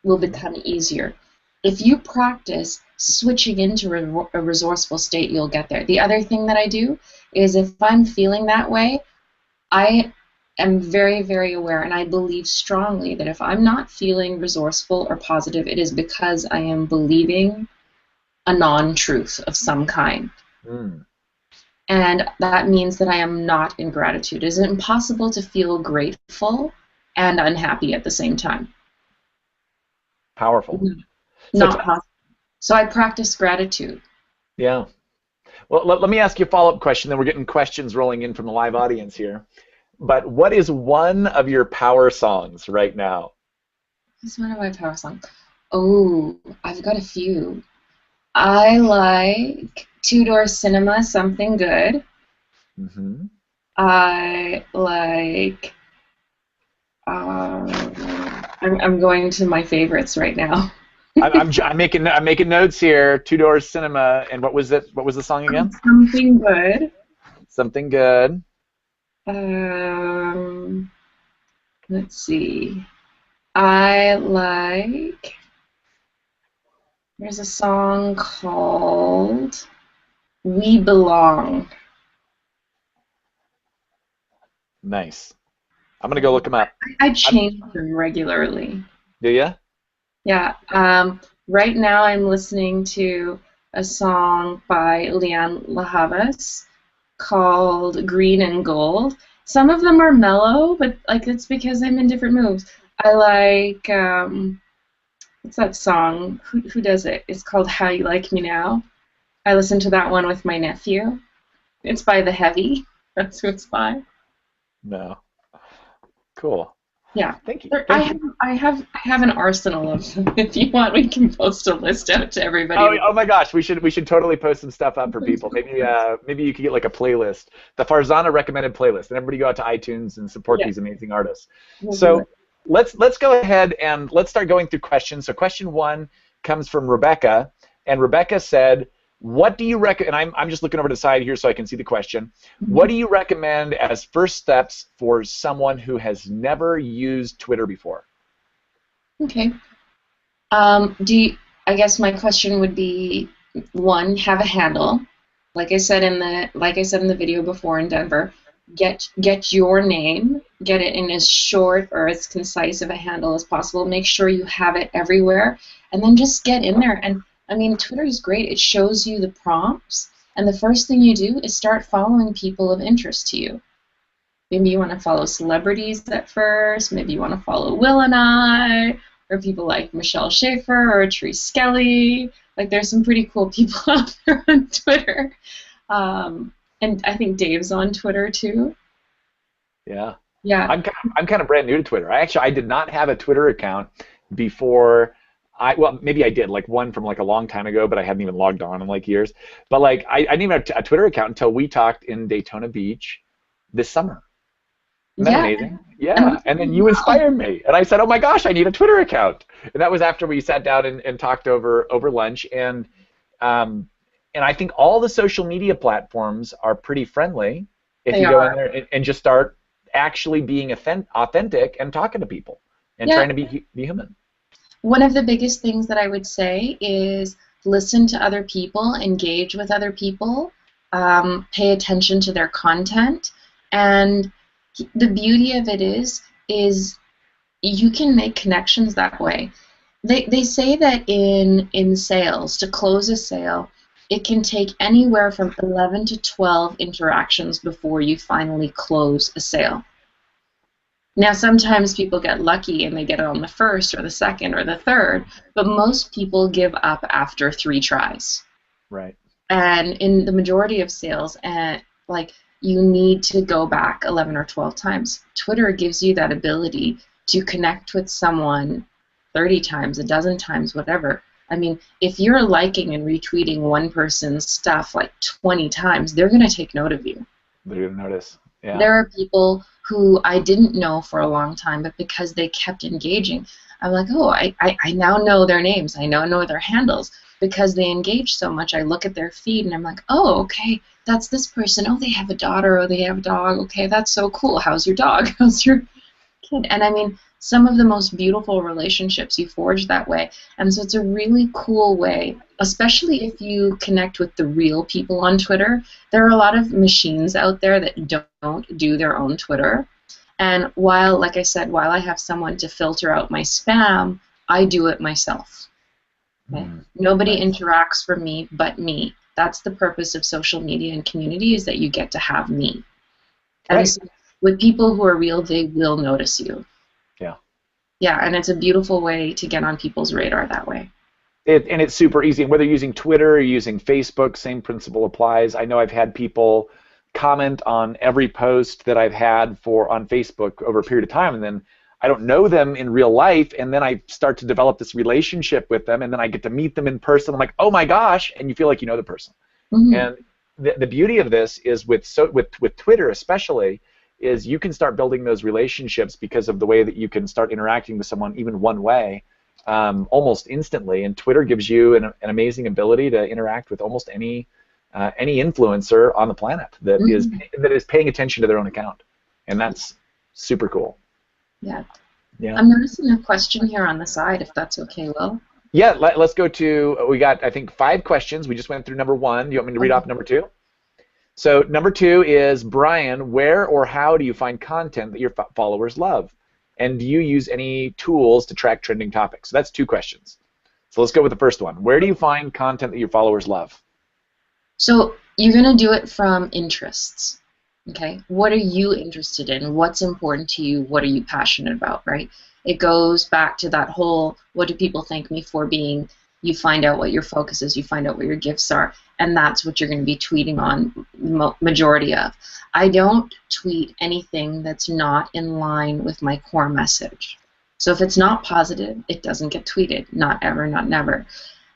will become easier. If you practice switching into a resourceful state, you'll get there. The other thing that I do is, if I'm feeling that way, I am very, very aware, and I believe strongly that if I'm not feeling resourceful or positive, it is because I am believing a non-truth of some kind. And that means that I am not in gratitude. It is impossible to feel grateful and unhappy at the same time. Powerful. Not possible. So I practice gratitude. Yeah. Well, let me ask you a follow-up question, then we're getting questions rolling in from the live audience here. But what is one of your power songs right now? What's one of my power songs? Oh, I've got a few. I like Two Door Cinema, Something Good. I like... I'm going to my favorites right now. I'm making notes here. Two Door Cinema, and what was it? What was the song again? Something Good. Something Good. Let's see. I like. There's a song called "We Belong." Nice. I'm gonna go look them up. I change them regularly. Do ya? Yeah. Right now I'm listening to a song by Leanne LaHavas called Green and Gold. Some of them are mellow, but like it's because I'm in different moods. I like what's that song? Who does it? It's called How You Like Me Now. I listened to that one with my nephew. It's by The Heavy. That's who it's by. No. Cool. Yeah. Thank you. I have an arsenal of them. If you want, we can post a list out to everybody. Oh my gosh, we should totally post some stuff up for people. Maybe you could get like a playlist, the Farzana recommended playlist, and everybody go out to iTunes and support these amazing artists. So let's go ahead and let's start going through questions. So question 1 comes from Rebecca, and Rebecca said, what do you recommend, and I'm just looking over to the side here so I can see the question. What do you recommend as first steps for someone who has never used Twitter before? Okay. I guess my question would be, 1, have a handle. Like I said in the video before in Denver, get your name, get it in as short or as concise of a handle as possible. Make sure you have it everywhere, and then just get in there. And I mean, Twitter is great. It shows you the prompts, and the first thing you do is start following people of interest to you. Maybe you want to follow celebrities at first. Maybe you want to follow Will and I, or people like Michelle Schaefer or Therese Skelly. Like, there's some pretty cool people out there on Twitter. And I think Dave's on Twitter too. Yeah. Yeah. I'm kind of brand new to Twitter. I did not have a Twitter account before. Well, maybe I did, like one from like a long time ago, but I hadn't even logged on in like years. But like I didn't even have a Twitter account until we talked in Daytona Beach this summer. Isn't that amazing? Yeah. And then you inspired me, and I said, "Oh my gosh, I need a Twitter account." And that was after we sat down and talked over lunch. And I think all the social media platforms are pretty friendly if you go in there and just start actually being authentic and talking to people and trying to be human. One of the biggest things that I would say is listen to other people, engage with other people, pay attention to their content, and the beauty of it is you can make connections that way. They say that in sales, to close a sale, it can take anywhere from 11 to 12 interactions before you finally close a sale. Now, sometimes people get lucky and they get it on the first or the second or the third, but most people give up after 3 tries. Right. And in the majority of sales, you need to go back 11 or 12 times. Twitter gives you that ability to connect with someone 30 times, a dozen times, whatever. I mean, if you're liking and retweeting one person's stuff like 20 times, they're going to take note of you. They're going to notice. Yeah. There are people who I didn't know for a long time, but because they kept engaging, I'm like, oh, I now know their names. I now know their handles. Because they engage so much, I look at their feed and I'm like, oh, okay, that's this person. Oh, they have a daughter or they have a dog. Okay, that's so cool. How's your dog? How's your kid? And I mean, some of the most beautiful relationships you forge that way. And so it's a really cool way, especially if you connect with the real people on Twitter. There are a lot of machines out there that don't do their own Twitter. And while, like I said, while I have someone to filter out my spam, I do it myself. Okay? Nobody interacts for me but me. That's the purpose of social media and community, is that you get to have me. And so with people who are real, they will notice you. Yeah. Yeah, and it's a beautiful way to get on people's radar that way. And it's super easy. And whether you're using Twitter or using Facebook, same principle applies. I know I've had people comment on every post that I've had on Facebook over a period of time, and then I don't know them in real life, and then I start to develop this relationship with them, and then I get to meet them in person. I'm like, oh my gosh, and you feel like you know the person. Mm-hmm. And the beauty of this is with Twitter especially, is you can start building those relationships because of the way that you can start interacting with someone even one way almost instantly. And Twitter gives you an amazing ability to interact with almost any influencer on the planet that is paying attention to their own account, and that's super cool. Yeah. I'm noticing a question here on the side, if that's okay, Will. Yeah, let's go to, we got, I think, 5 questions. We just went through number 1. Do you want me to read off number 2? So number 2 is, Brian, where or how do you find content that your followers love? And do you use any tools to track trending topics? So that's 2 questions. So let's go with the first one. Where do you find content that your followers love? So you're going to do it from interests. Okay, what are you interested in? What's important to you? What are you passionate about, right? It goes back to that whole, what do people thank me for being? You find out what your focus is, you find out what your gifts are, and that's what you're going to be tweeting on majority of. I don't tweet anything that's not in line with my core message. So if it's not positive, it doesn't get tweeted. Not ever, not never.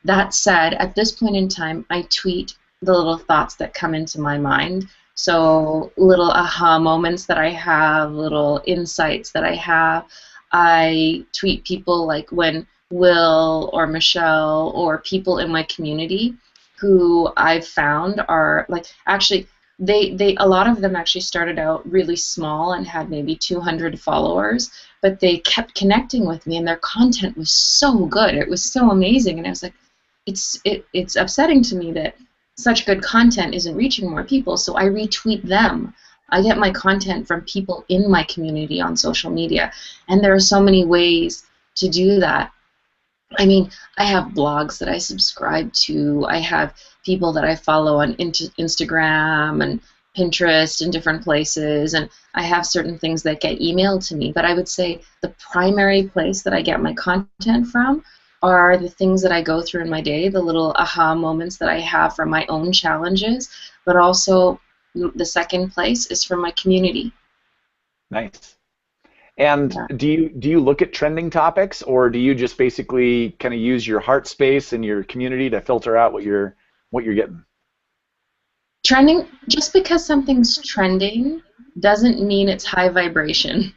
That said, at this point in time, I tweet the little thoughts that come into my mind. So little aha moments that I have, little insights that I have. I tweet people like when Will or Michelle or people in my community who I've found are like, actually they a lot of them actually started out really small and had maybe 200 followers, but they kept connecting with me and their content was so good. It was so amazing, and I was like, it's upsetting to me that such good content isn't reaching more people, so I retweet them. I get my content from people in my community on social media, and there are so many ways to do that. I mean, I have blogs that I subscribe to. I have people that I follow on Instagram and Pinterest and different places, and I have certain things that get emailed to me. But I would say the primary place that I get my content from are the things that I go through in my day, the little aha moments that I have from my own challenges, but also the second place is from my community. Nice. And Yeah. do you look at trending topics, or do you just basically kind of use your heart space and your community to filter out what you're getting? Trending, just because something's trending doesn't mean it's high vibration.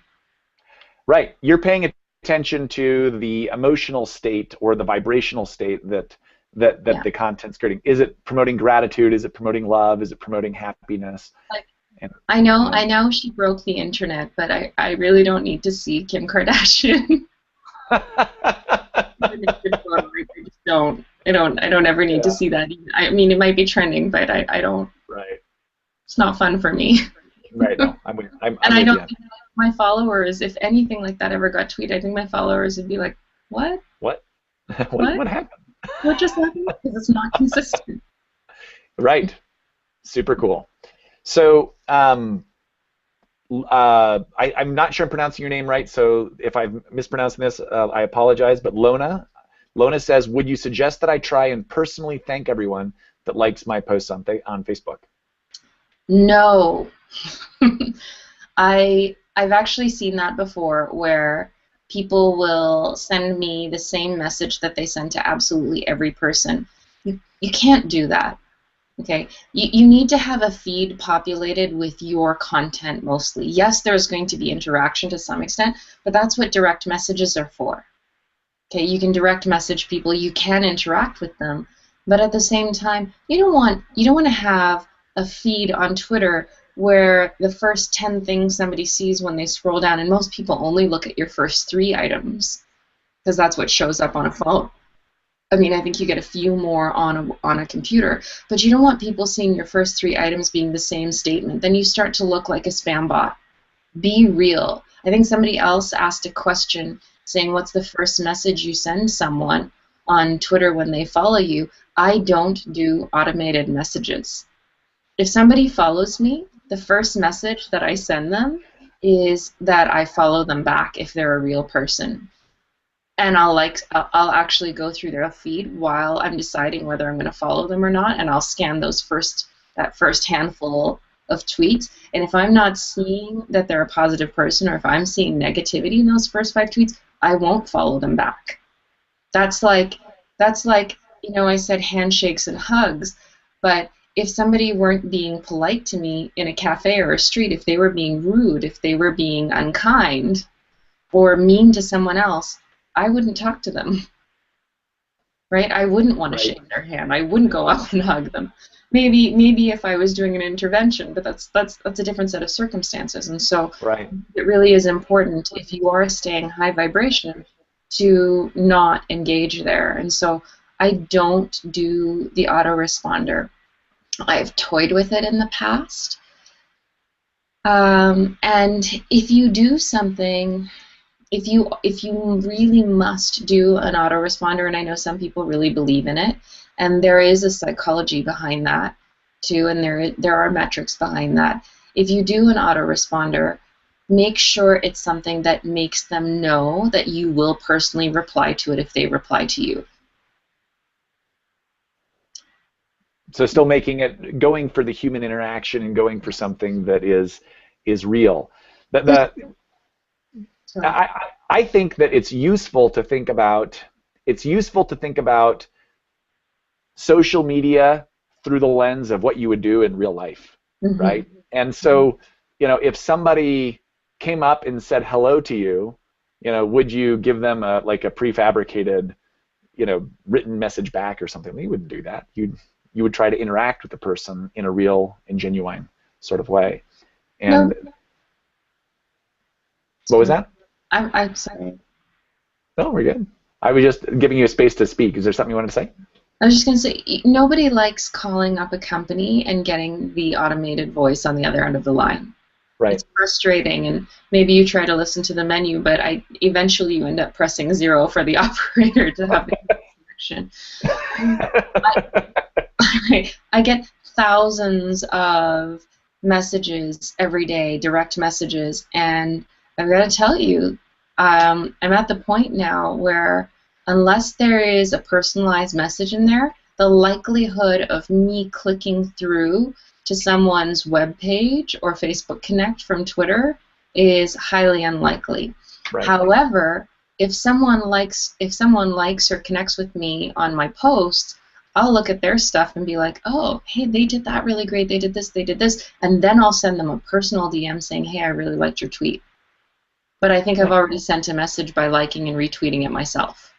Right. You're paying attention to the emotional state or the vibrational state that Yeah. the content's creating. Is it promoting gratitude? Is it promoting love? Is it promoting happiness? Like, And, I know she broke the internet, but I really don't need to see Kim Kardashian. I just don't. I don't ever need to see that. I mean, it might be trending, but I don't. Right. It's not fun for me. Right. No, I'm And with I you. don't think my followers, if anything like that ever got tweeted, I think my followers would be like, what? What? What? What happened? What just happened? Because it's not consistent. Right. Super cool. So I'm not sure I'm pronouncing your name right, so if I'm mispronouncing this, I apologize. But Lona says, would you suggest that I try and personally thank everyone that likes my posts on Facebook? No. I've actually seen that before, where people will send me the same message that they send to absolutely every person. You can't do that. Okay, you need to have a feed populated with your content mostly. Yes, there's going to be interaction to some extent, but that's what direct messages are for. Okay, you can direct message people, you can interact with them, but at the same time, you don't want to have a feed on Twitter where the first 10 things somebody sees when they scroll down, and most people only look at your first 3 items because that's what shows up on a phone. I mean, I think you get a few more on a computer, but you don't want people seeing your first 3 items being the same statement. Then you start to look like a spam bot. Be real. I think somebody else asked a question saying, what's the first message you send someone on Twitter when they follow you? I don't do automated messages. If somebody follows me, the first message that I send them is that I follow them back if they're a real person. And I'll actually go through their feed while I'm deciding whether I'm going to follow them or not, and I'll scan that first handful of tweets. And if I'm not seeing that they're a positive person, or if I'm seeing negativity in those first 5 tweets, I won't follow them back. That's like I said handshakes and hugs, but if somebody weren't being polite to me in a cafe or a street, if they were being rude, if they were being unkind or mean to someone else, I wouldn't talk to them, right? I wouldn't want to shake their hand. I wouldn't go up and hug them. Maybe if I was doing an intervention, but that's a different set of circumstances. And so it really is important, if you are staying high vibration, to not engage there. And so I don't do the autoresponder. I've toyed with it in the past. And if you do something if you really must do an autoresponder, and I know some people really believe in it, and there is a psychology behind that too, and there are metrics behind that. If you do an autoresponder, make sure it's something that makes them know that you will personally reply to it if they reply to you. So still going for the human interaction and going for something that is real. I think that it's useful to think about social media through the lens of what you would do in real life, right? And so, if somebody came up and said hello to you, would you give them like a prefabricated, written message back or something? You wouldn't do that. You would try to interact with the person in a real and genuine sort of way. And No. What was that? I'm sorry. No, we're good. I was just giving you a space to speak. Is there something you wanted to say? I was just going to say, nobody likes calling up a company and getting the automated voice on the other end of the line. Right. It's frustrating, and maybe you try to listen to the menu, but eventually you end up pressing 0 for the operator to have the connection. I get thousands of messages every day, direct messages, and I've got to tell you, I'm at the point now where unless there is a personalized message in there, the likelihood of me clicking through to someone's web page or Facebook Connect from Twitter is highly unlikely. Right. However, if someone likes or connects with me on my posts, I'll look at their stuff and be like, oh, hey, they did that really great, they did this, and then I'll send them a personal DM saying, hey, I really liked your tweet. But I think I've already sent a message by liking and retweeting it myself.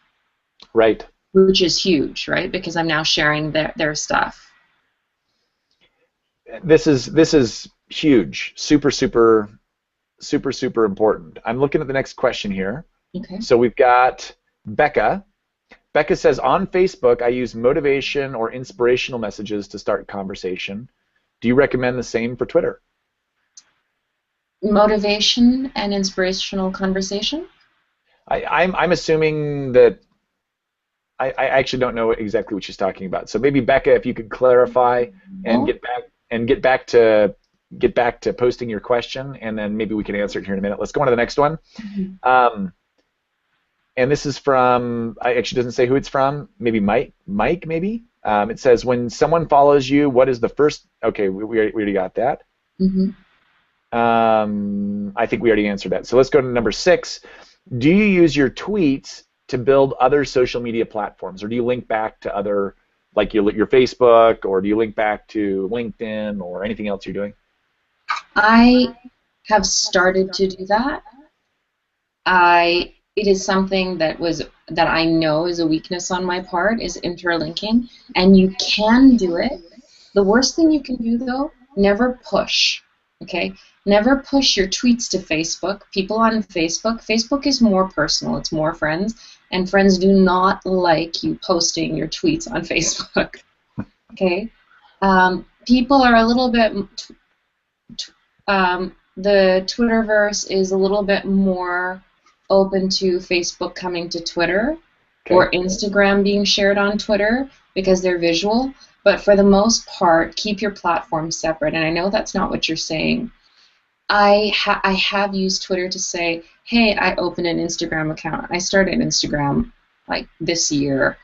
Right. Which is huge, right? Because I'm now sharing their stuff. This is huge. Super important. I'm looking at the next question here. Okay. So we've got Becca. Becca says, on Facebook, I use motivation or inspirational messages to start conversation. Do you recommend the same for Twitter? Motivation and inspirational conversation? I'm assuming that I actually don't know exactly what she's talking about. So maybe Becca, if you could clarify and get back to posting your question, and then maybe we can answer it here in a minute. Let's go on to the next one. Mm-hmm. And this is from, I actually doesn't say who it's from. Maybe Mike maybe. It says, when someone follows you, what is the first? Okay, we already got that. Mm-hmm. I think we already answered that. So let's go to number 6. Do you use your tweets to build other social media platforms, or do you link back to other, like your Facebook, or do you link back to LinkedIn or anything else you're doing? I have started to do that. It is something that I know is a weakness on my part, is interlinking, and you can do it. The worst thing you can do, though, never push. Okay? Never push your tweets to Facebook. People on Facebook is more personal. It's more friends, and friends do not like you posting your tweets on Facebook. Okay? People are a little bit... the Twitterverse is a little bit more open to Facebook coming to Twitter, okay, or Instagram being shared on Twitter because they're visual. But for the most part, keep your platform separate. And I know that's not what you're saying. I have used Twitter to say, hey, I opened an Instagram account. I started Instagram like this year,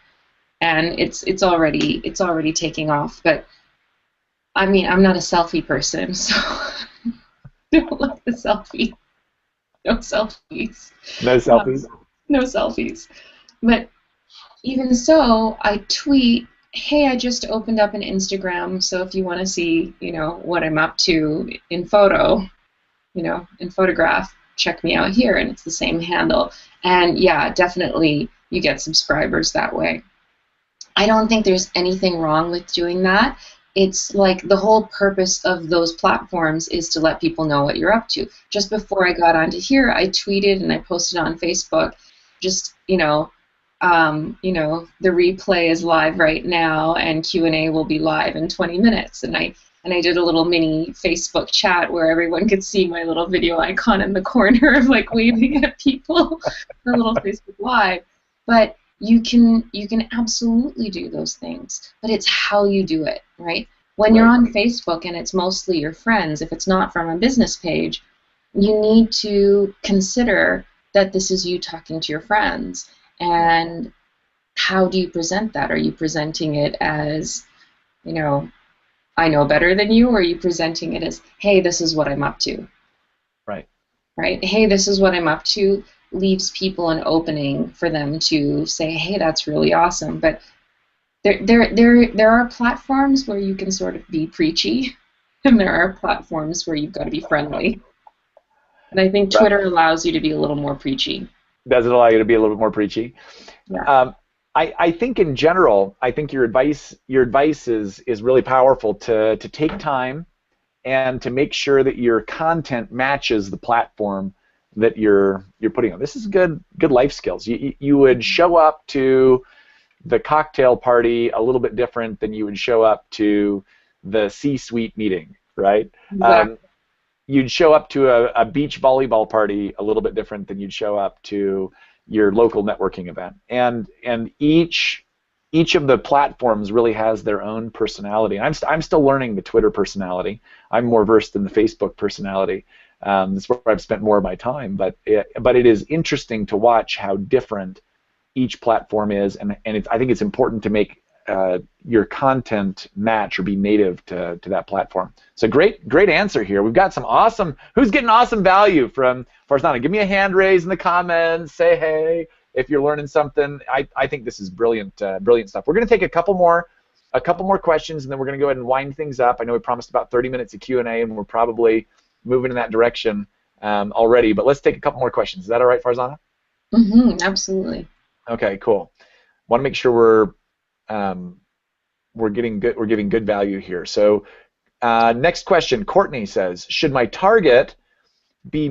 and it's already taking off. But I mean, I'm not a selfie person, so don't like the selfie. No selfies. No selfies? No selfies. But even so, I tweet, hey, I just opened up an Instagram, so if you want to see, what I'm up to in photo, in photograph, check me out here, and it's the same handle. And yeah, definitely you get subscribers that way. I don't think there's anything wrong with doing that. It's like the whole purpose of those platforms is to let people know what you're up to. Just before I got onto here, I tweeted and I posted on Facebook, just, the replay is live right now and Q&A will be live in 20 minutes. And I and I did a little mini Facebook chat where everyone could see my little video icon in the corner of like waving at people for a little Facebook Live. But you can absolutely do those things, but it's how you do it, right? When you're on Facebook and it's mostly your friends, if it's not from a business page, you need to consider that this is you talking to your friends. And how do you present that? Are you presenting it as, you know, I know better than you, or are you presenting it as, hey, this is what I'm up to? Right. Right? Hey, this is what I'm up to leaves people an opening for them to say, hey, that's really awesome. But there are platforms where you can sort of be preachy, and there are platforms where you've got to be friendly. And I think Twitter allows you to be a little more preachy. Does it allow you to be a little bit more preachy? Yeah. I think in general, I think your advice is really powerful to take time and to make sure that your content matches the platform that you're putting on. This is good life skills. You would show up to the cocktail party a little bit different than you would show up to the C-suite meeting, right? Exactly. You'd show up to a beach volleyball party a little bit different than you'd show up to your local networking event. And each of the platforms really has their own personality. I'm still learning the Twitter personality. I'm more versed in the Facebook personality. That's where I've spent more of my time. But it is interesting to watch how different each platform is, and I think it's important to make your content match or be native to that platform. So great answer here. We've got some awesome. Who's getting awesome value from Farzana? Give me a hand raise in the comments. Say hey if you're learning something. I think this is brilliant stuff. We're going to take a couple more questions, and then we're going to go ahead and wind things up. I know we promised about 30 minutes of Q&A, and we're probably moving in that direction already. But let's take a couple more questions. Is that all right, Farzana? Mm-hmm, absolutely. Okay, cool. Want to make sure we're giving good value here. So next question, Courtney says, should my target be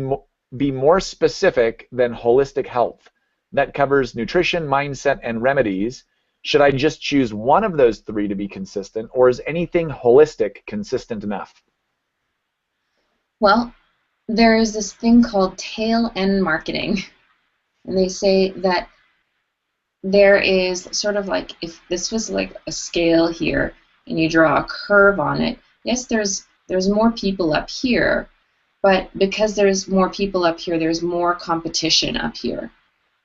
more specific than holistic health? That covers nutrition, mindset, and remedies. Should I just choose one of those three to be consistent, or is anything holistic consistent enough? Well, there is this thing called tail end marketing, and they say that there is sort of like, if this was like a scale here and you draw a curve on it, yes, there's more people up here, but because there's more people up here, there's more competition up here,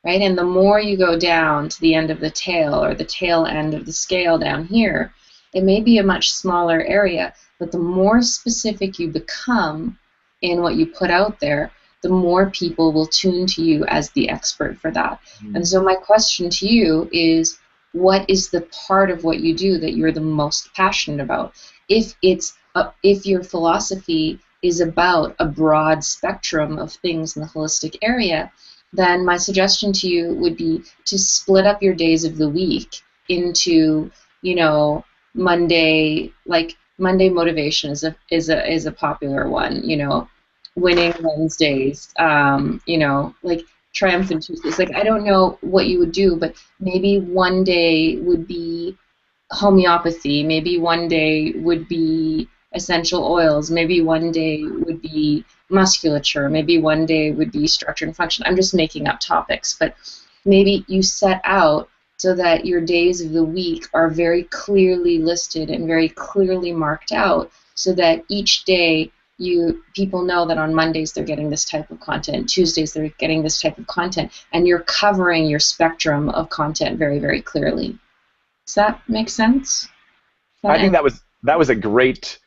right? And the more you go down to the end of the tail, or the tail end of the scale down here, it may be a much smaller area, but the more specific you become in what you put out there, the more people will tune to you as the expert for that. And so my question to you is, what is the part of what you do that you're the most passionate about? If your philosophy is about a broad spectrum of things in the holistic area, then my suggestion to you would be to split up your days of the week into, Monday motivation is a popular one, winning Wednesdays, like triumphant Tuesdays. Like, I don't know what you would do, but maybe one day would be homeopathy, maybe one day would be essential oils, maybe one day would be musculature, maybe one day would be structure and function. I'm just making up topics, but maybe you set out so that your days of the week are very clearly listed and very clearly marked out, so that each day people know that on Mondays they're getting this type of content, Tuesdays they're getting this type of content, and you're covering your spectrum of content very, very clearly. Does that make sense? I think that was a great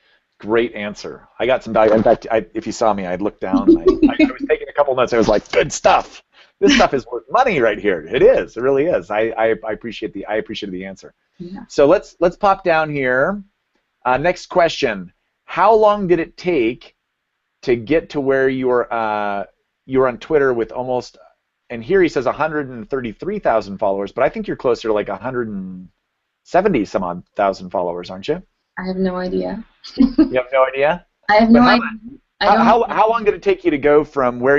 answer. I got some value. In fact, if you saw me, I'd look down and I was taking a couple notes. I was like, good stuff. This stuff is worth money right here. It is. It really is. I appreciated the answer. Yeah. So let's pop down here. Next question. How long did it take to get to where you're on Twitter with almost, and here he says 133,000 followers, but I think you're closer to like 170 some odd thousand followers, aren't you? I have no idea. You have no idea? I have no idea. How long did it take you to go from where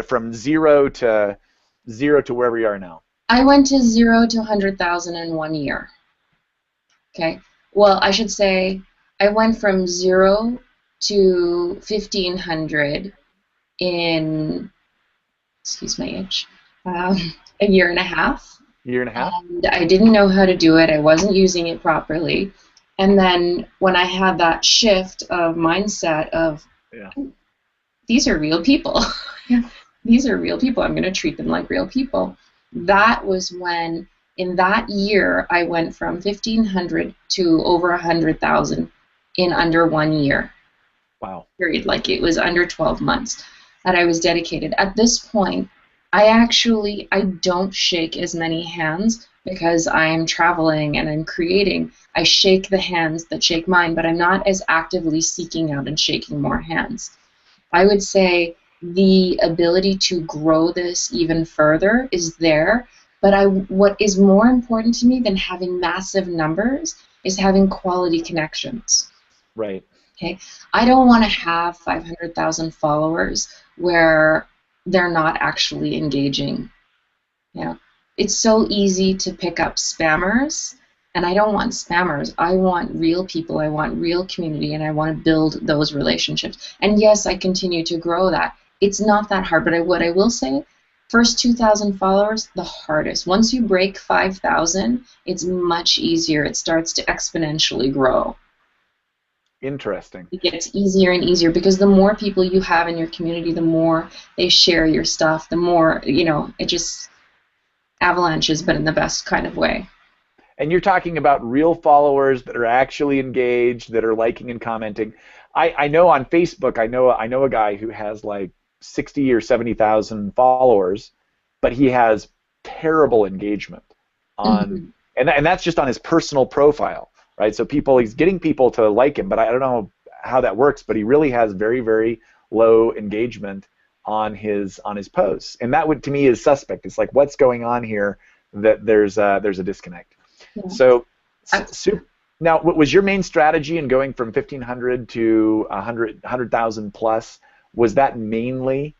from zero to wherever you are now? I went to 0 to 100,000 in 1 year. Okay. Well, I should say I went from 0 to 1,500 in, excuse my age, a year and a half. Year and a half? And I didn't know how to do it. I wasn't using it properly. And then when I had that shift of mindset of, Yeah. these are real people. These are real people. I'm going to treat them like real people. That was when, in that year, I went from 1,500 to over 100,000 in under 1 year. Wow. Period. Like, it was under 12 months that I was dedicated. At this point, I don't shake as many hands because I am traveling and I'm creating. I shake the hands that shake mine, but I'm not as actively seeking out and shaking more hands. I would say the ability to grow this even further is there, but what is more important to me than having massive numbers is having quality connections. Right. Okay, I don't want to have 500,000 followers where they're not actually engaging. You know, it's so easy to pick up spammers, and I don't want spammers. I want real people. I want real community, and I want to build those relationships. And yes, I continue to grow that. It's not that hard, but what I will say, first 2,000 followers, the hardest. Once you break 5,000, it's much easier. It starts to exponentially grow. Interesting. It gets easier and easier because the more people you have in your community, the more they share your stuff, the more, it just avalanches, but in the best kind of way. And you're talking about real followers that are actually engaged, that are liking and commenting. I know on Facebook, I know a guy who has like 60 or 70,000 followers, but he has terrible engagement on, and that's just on his personal profile, right? So he's getting people to like him, but I don't know how that works. But he really has very, very low engagement on his posts, and that would, to me, is suspect. It's like, what's going on here? That there's a disconnect. Yeah. So now, what was your main strategy in going from 1,500 to 100,000 plus? Was that mainly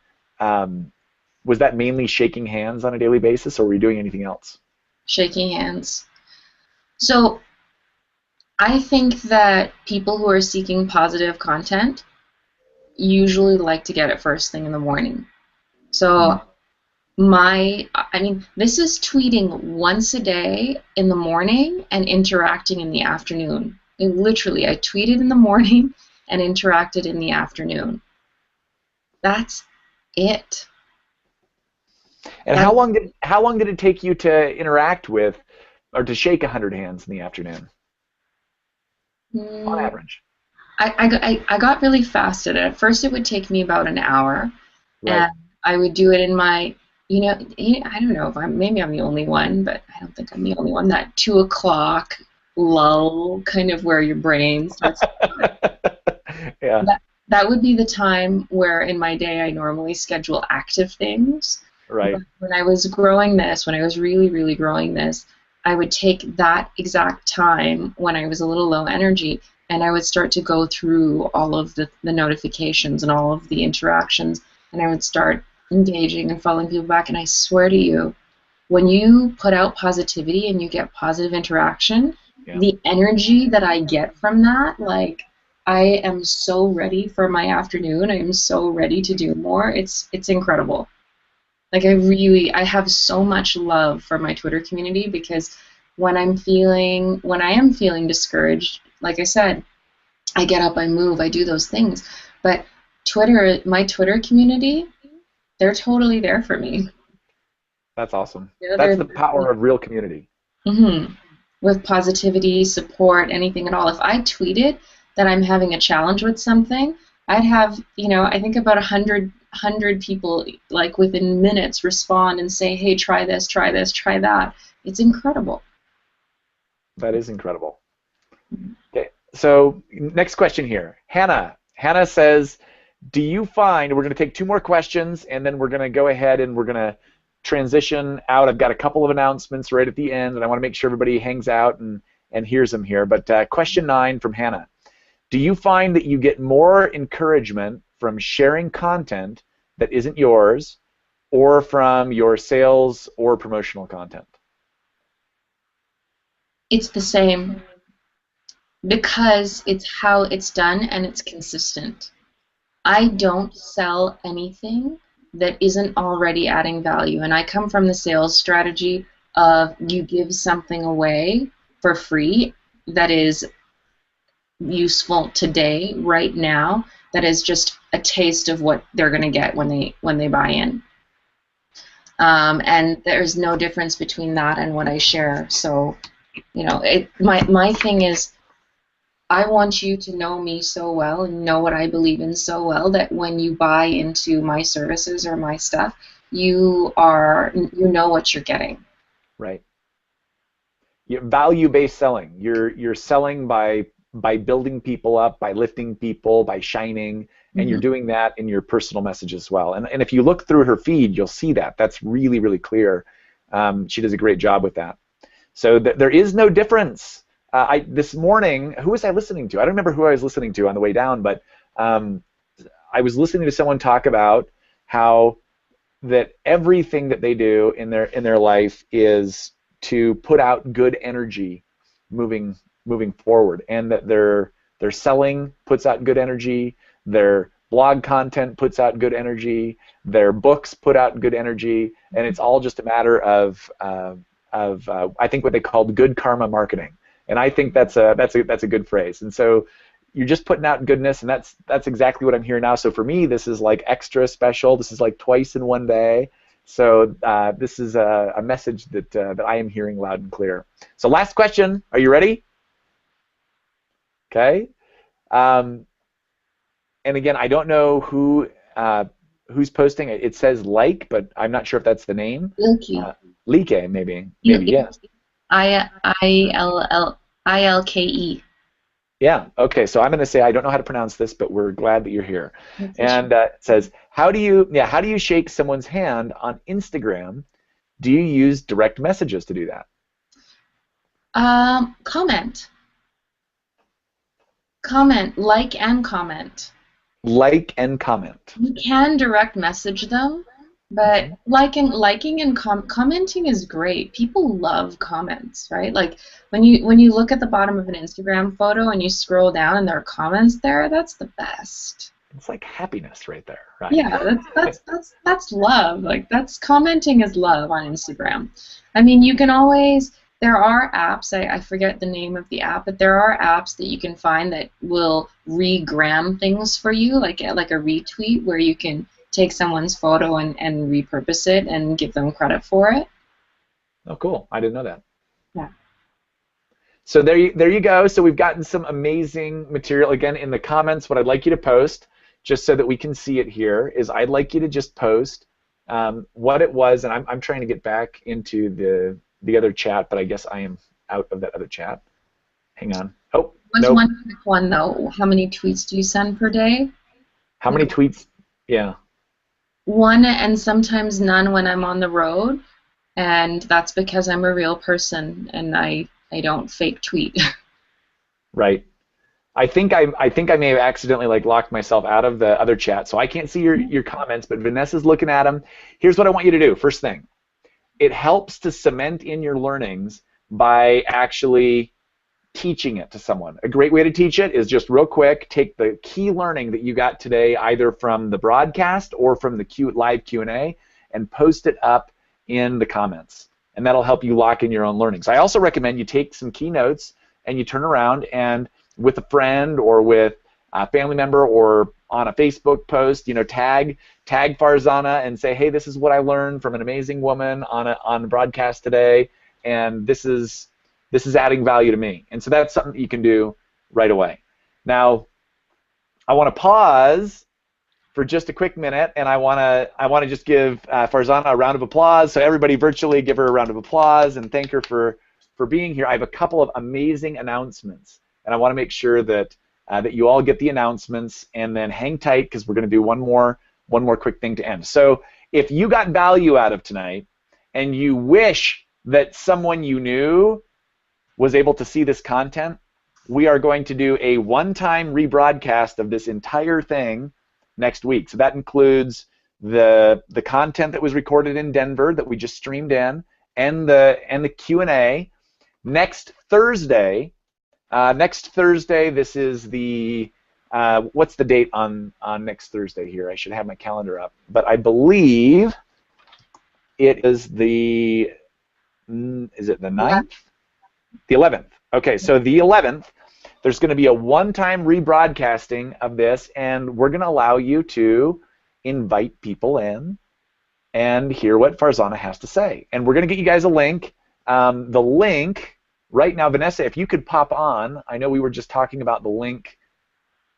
shaking hands on a daily basis, or were you doing anything else? Shaking hands. So I think that people who are seeking positive content usually like to get it first thing in the morning. So this is tweeting once a day in the morning and interacting in the afternoon. I tweeted in the morning and interacted in the afternoon. That's it. And how long did it take you to interact with, or to shake 100 hands in the afternoon, on average? I got really fast at it. At first, it would take me about an hour, right. And I would do it in my, I don't know if maybe I'm the only one, but I don't think I'm the only one. That 2 o'clock lull, kind of where your brain starts. Yeah. That would be the time where in my day I normally schedule active things. Right. But when I was growing this, when I was really, really growing this, I would take that exact time when I was a little low energy, and I would start to go through all of the notifications and all of the interactions, and I would start engaging and following people back. And I swear to you, when you put out positivity and you get positive interaction, the energy that I get from that, like, I am so ready for my afternoon. I am so ready to do more. It's incredible. Like, I have so much love for my Twitter community, because when I am feeling discouraged, like I said, I get up, I move, I do those things. But my Twitter community, they're totally there for me. That's awesome. That's the power of real community. Mm-hmm. With positivity, support, anything at all. If I tweeted that I'm having a challenge with something, I'd have, I think about 100 people, like, within minutes respond and say, hey, try this, try that. It's incredible. That is incredible. Okay, so next question here. Hannah says, do you find, we're going to take 2 more questions, and then we're going to go ahead and we're going to transition out. I've got a couple of announcements right at the end, and I want to make sure everybody hangs out and hears them here. But question 9 from Hannah. Do you find that you get more encouragement from sharing content that isn't yours, or from your sales or promotional content? It's the same. because it's how it's done and it's consistent. I don't sell anything that isn't already adding value. And I come from the sales strategy of you give something away for free that is useful today, right now, that is just a taste of what they're going to get when they buy in. And there's no difference between that and what I share. So, you know, my thing is, I want you to know me so well and know what I believe in so well that when you buy into my services or my stuff, you know what you're getting. Right. Value-based selling. You're selling by building people up, by lifting people, by shining, and you're doing that in your personal message as well. And if you look through her feed, you'll see that. That's really, really clear. She does a great job with that. So there is no difference. This morning, who was I listening to? I don't remember who I was listening to on the way down, but I was listening to someone talk about how that everything that they do in their life is to put out good energy moving forward, and that their selling puts out good energy, their blog content puts out good energy, their books put out good energy, and it's all just a matter of I think what they called good karma marketing. And I think that's a good phrase. And so you're just putting out goodness, and that's exactly what I'm hearing now. So for me, this is like extra special. This is like twice in one day. So this is a message that I am hearing loud and clear. So last question. Are you ready? Okay. And again, I don't know who's posting it. It says like, but I'm not sure if that's the name. Like, maybe yes. ILKE. Yeah, okay, so I'm going to say I don't know how to pronounce this, but we're glad that you're here. And it says, how do you shake someone's hand on Instagram? Do you use direct messages to do that? Comment, like and comment. Like and comment. You can direct message them, but liking and commenting is great. People love comments, right? Like when you look at the bottom of an Instagram photo and you scroll down and there are comments there, that's the best. It's like happiness right there, right? Yeah, that's love. Like commenting is love on Instagram. I mean, you can always. There are apps, I forget the name of the app, but there are apps that you can find that will regram things for you, like a retweet, where you can take someone's photo and repurpose it and give them credit for it. Oh, cool. I didn't know that. Yeah. So there you go. So we've gotten some amazing material. Again, in the comments, what I'd like you to post, just so that we can see it here, is I'd like you to just post what it was, and I'm trying to get back into the other chat, but I guess I am out of that other chat. Hang on. Oh, What's one quick one, though? How many tweets do you send per day? How many tweets? Yeah. One, and sometimes none when I'm on the road, and that's because I'm a real person and I don't fake tweet. Right. I think I may have accidentally locked myself out of the other chat, so I can't see your comments, but Vanessa's looking at them. Here's what I want you to do. First thing. It helps to cement in your learnings by actually teaching it to someone. A great way to teach it is just real quick, take the key learning that you got today either from the broadcast or from the live Q&A and post it up in the comments. And that'll help you lock in your own learnings. I also recommend you take some key notes and you turn around and with a friend or with a family member or on a Facebook post, tag Farzana and say, hey, this is what I learned from an amazing woman on the broadcast today, and this is adding value to me. And so that's something that you can do right away. Now, I want to pause for just a quick minute, and I want to just give Farzana a round of applause. So everybody virtually give her a round of applause and thank her for being here. I have a couple of amazing announcements, and I want to make sure that you all get the announcements, and then hang tight because we're going to do one more quick thing to end. So if you got value out of tonight and you wish that someone you knew was able to see this content, we are going to do a one-time rebroadcast of this entire thing next week. So that includes the content that was recorded in Denver that we just streamed in, and the Q&A. Next Thursday, Next Thursday, this is the, what's the date on next Thursday here? I should have my calendar up. But I believe it is the, is it the 9th? The 11th. Okay, so the 11th, there's going to be a one-time rebroadcasting of this, and we're going to allow you to invite people in and hear what Farzana has to say. And we're going to get you guys a link. The link, right now, Vanessa, if you could pop on, I know we were just talking about the link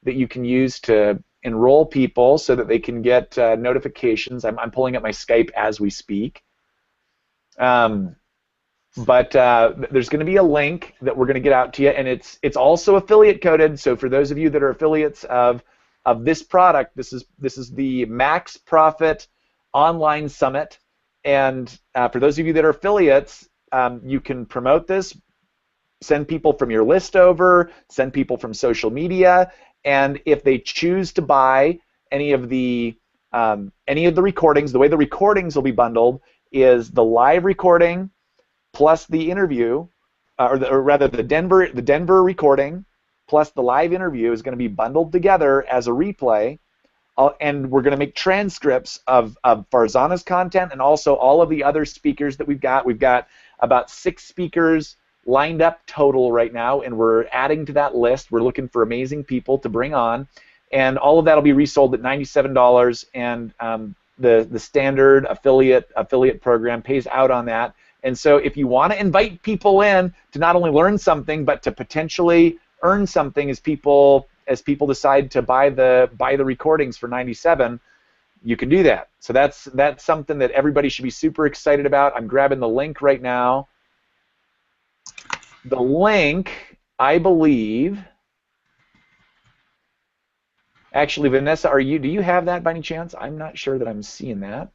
that you can use to enroll people so that they can get notifications. I'm pulling up my Skype as we speak. But there's going to be a link that we're going to get out to you, and it's also affiliate coded. So for those of you that are affiliates of this product, this is the Max Profit Online Summit, and for those of you that are affiliates, you can promote this, send people from your list over, send people from social media, and if they choose to buy any of the recordings, the way the recordings will be bundled is the live recording plus the interview, or rather the Denver recording plus the live interview is going to be bundled together as a replay, and we're going to make transcripts of Farzana's content and also all of the other speakers that we've got. We've got about 6 speakers lined up total right now, and we're adding to that list. We're looking for amazing people to bring on, and all of that will be resold at $97, and the standard affiliate program pays out on that. And so if you want to invite people in to not only learn something, but to potentially earn something as people decide to buy the recordings for $97, you can do that. So that's something that everybody should be super excited about. I'm grabbing the link right now. The link, I believe, actually, Vanessa, do you have that by any chance? I'm not sure that I'm seeing that.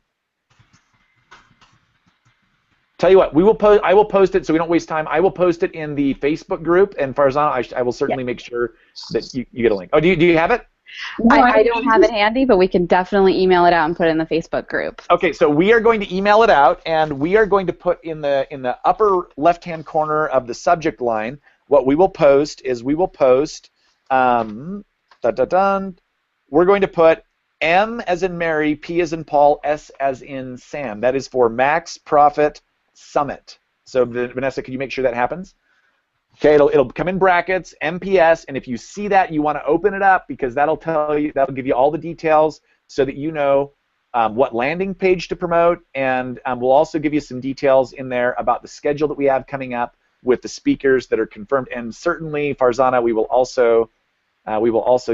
Tell you what, I will post it so we don't waste time. I will post it in the Facebook group, and Farzana, I will certainly make sure that you get a link. Oh, do you have it? No, I don't have it handy, but we can definitely email it out and put it in the Facebook group. Okay, so we are going to email it out, and we are going to put in the upper left-hand corner of the subject line, what we will post is we're going to put M as in Mary, P as in Paul, S as in Sam. That is for Max Profit Summit. So Vanessa, could you make sure that happens? Okay, it'll come in brackets, MPS, and if you see that, you want to open it up because that'll give you all the details so that you know what landing page to promote, and we'll also give you some details in there about the schedule that we have coming up with the speakers that are confirmed, and certainly, Farzana, we will also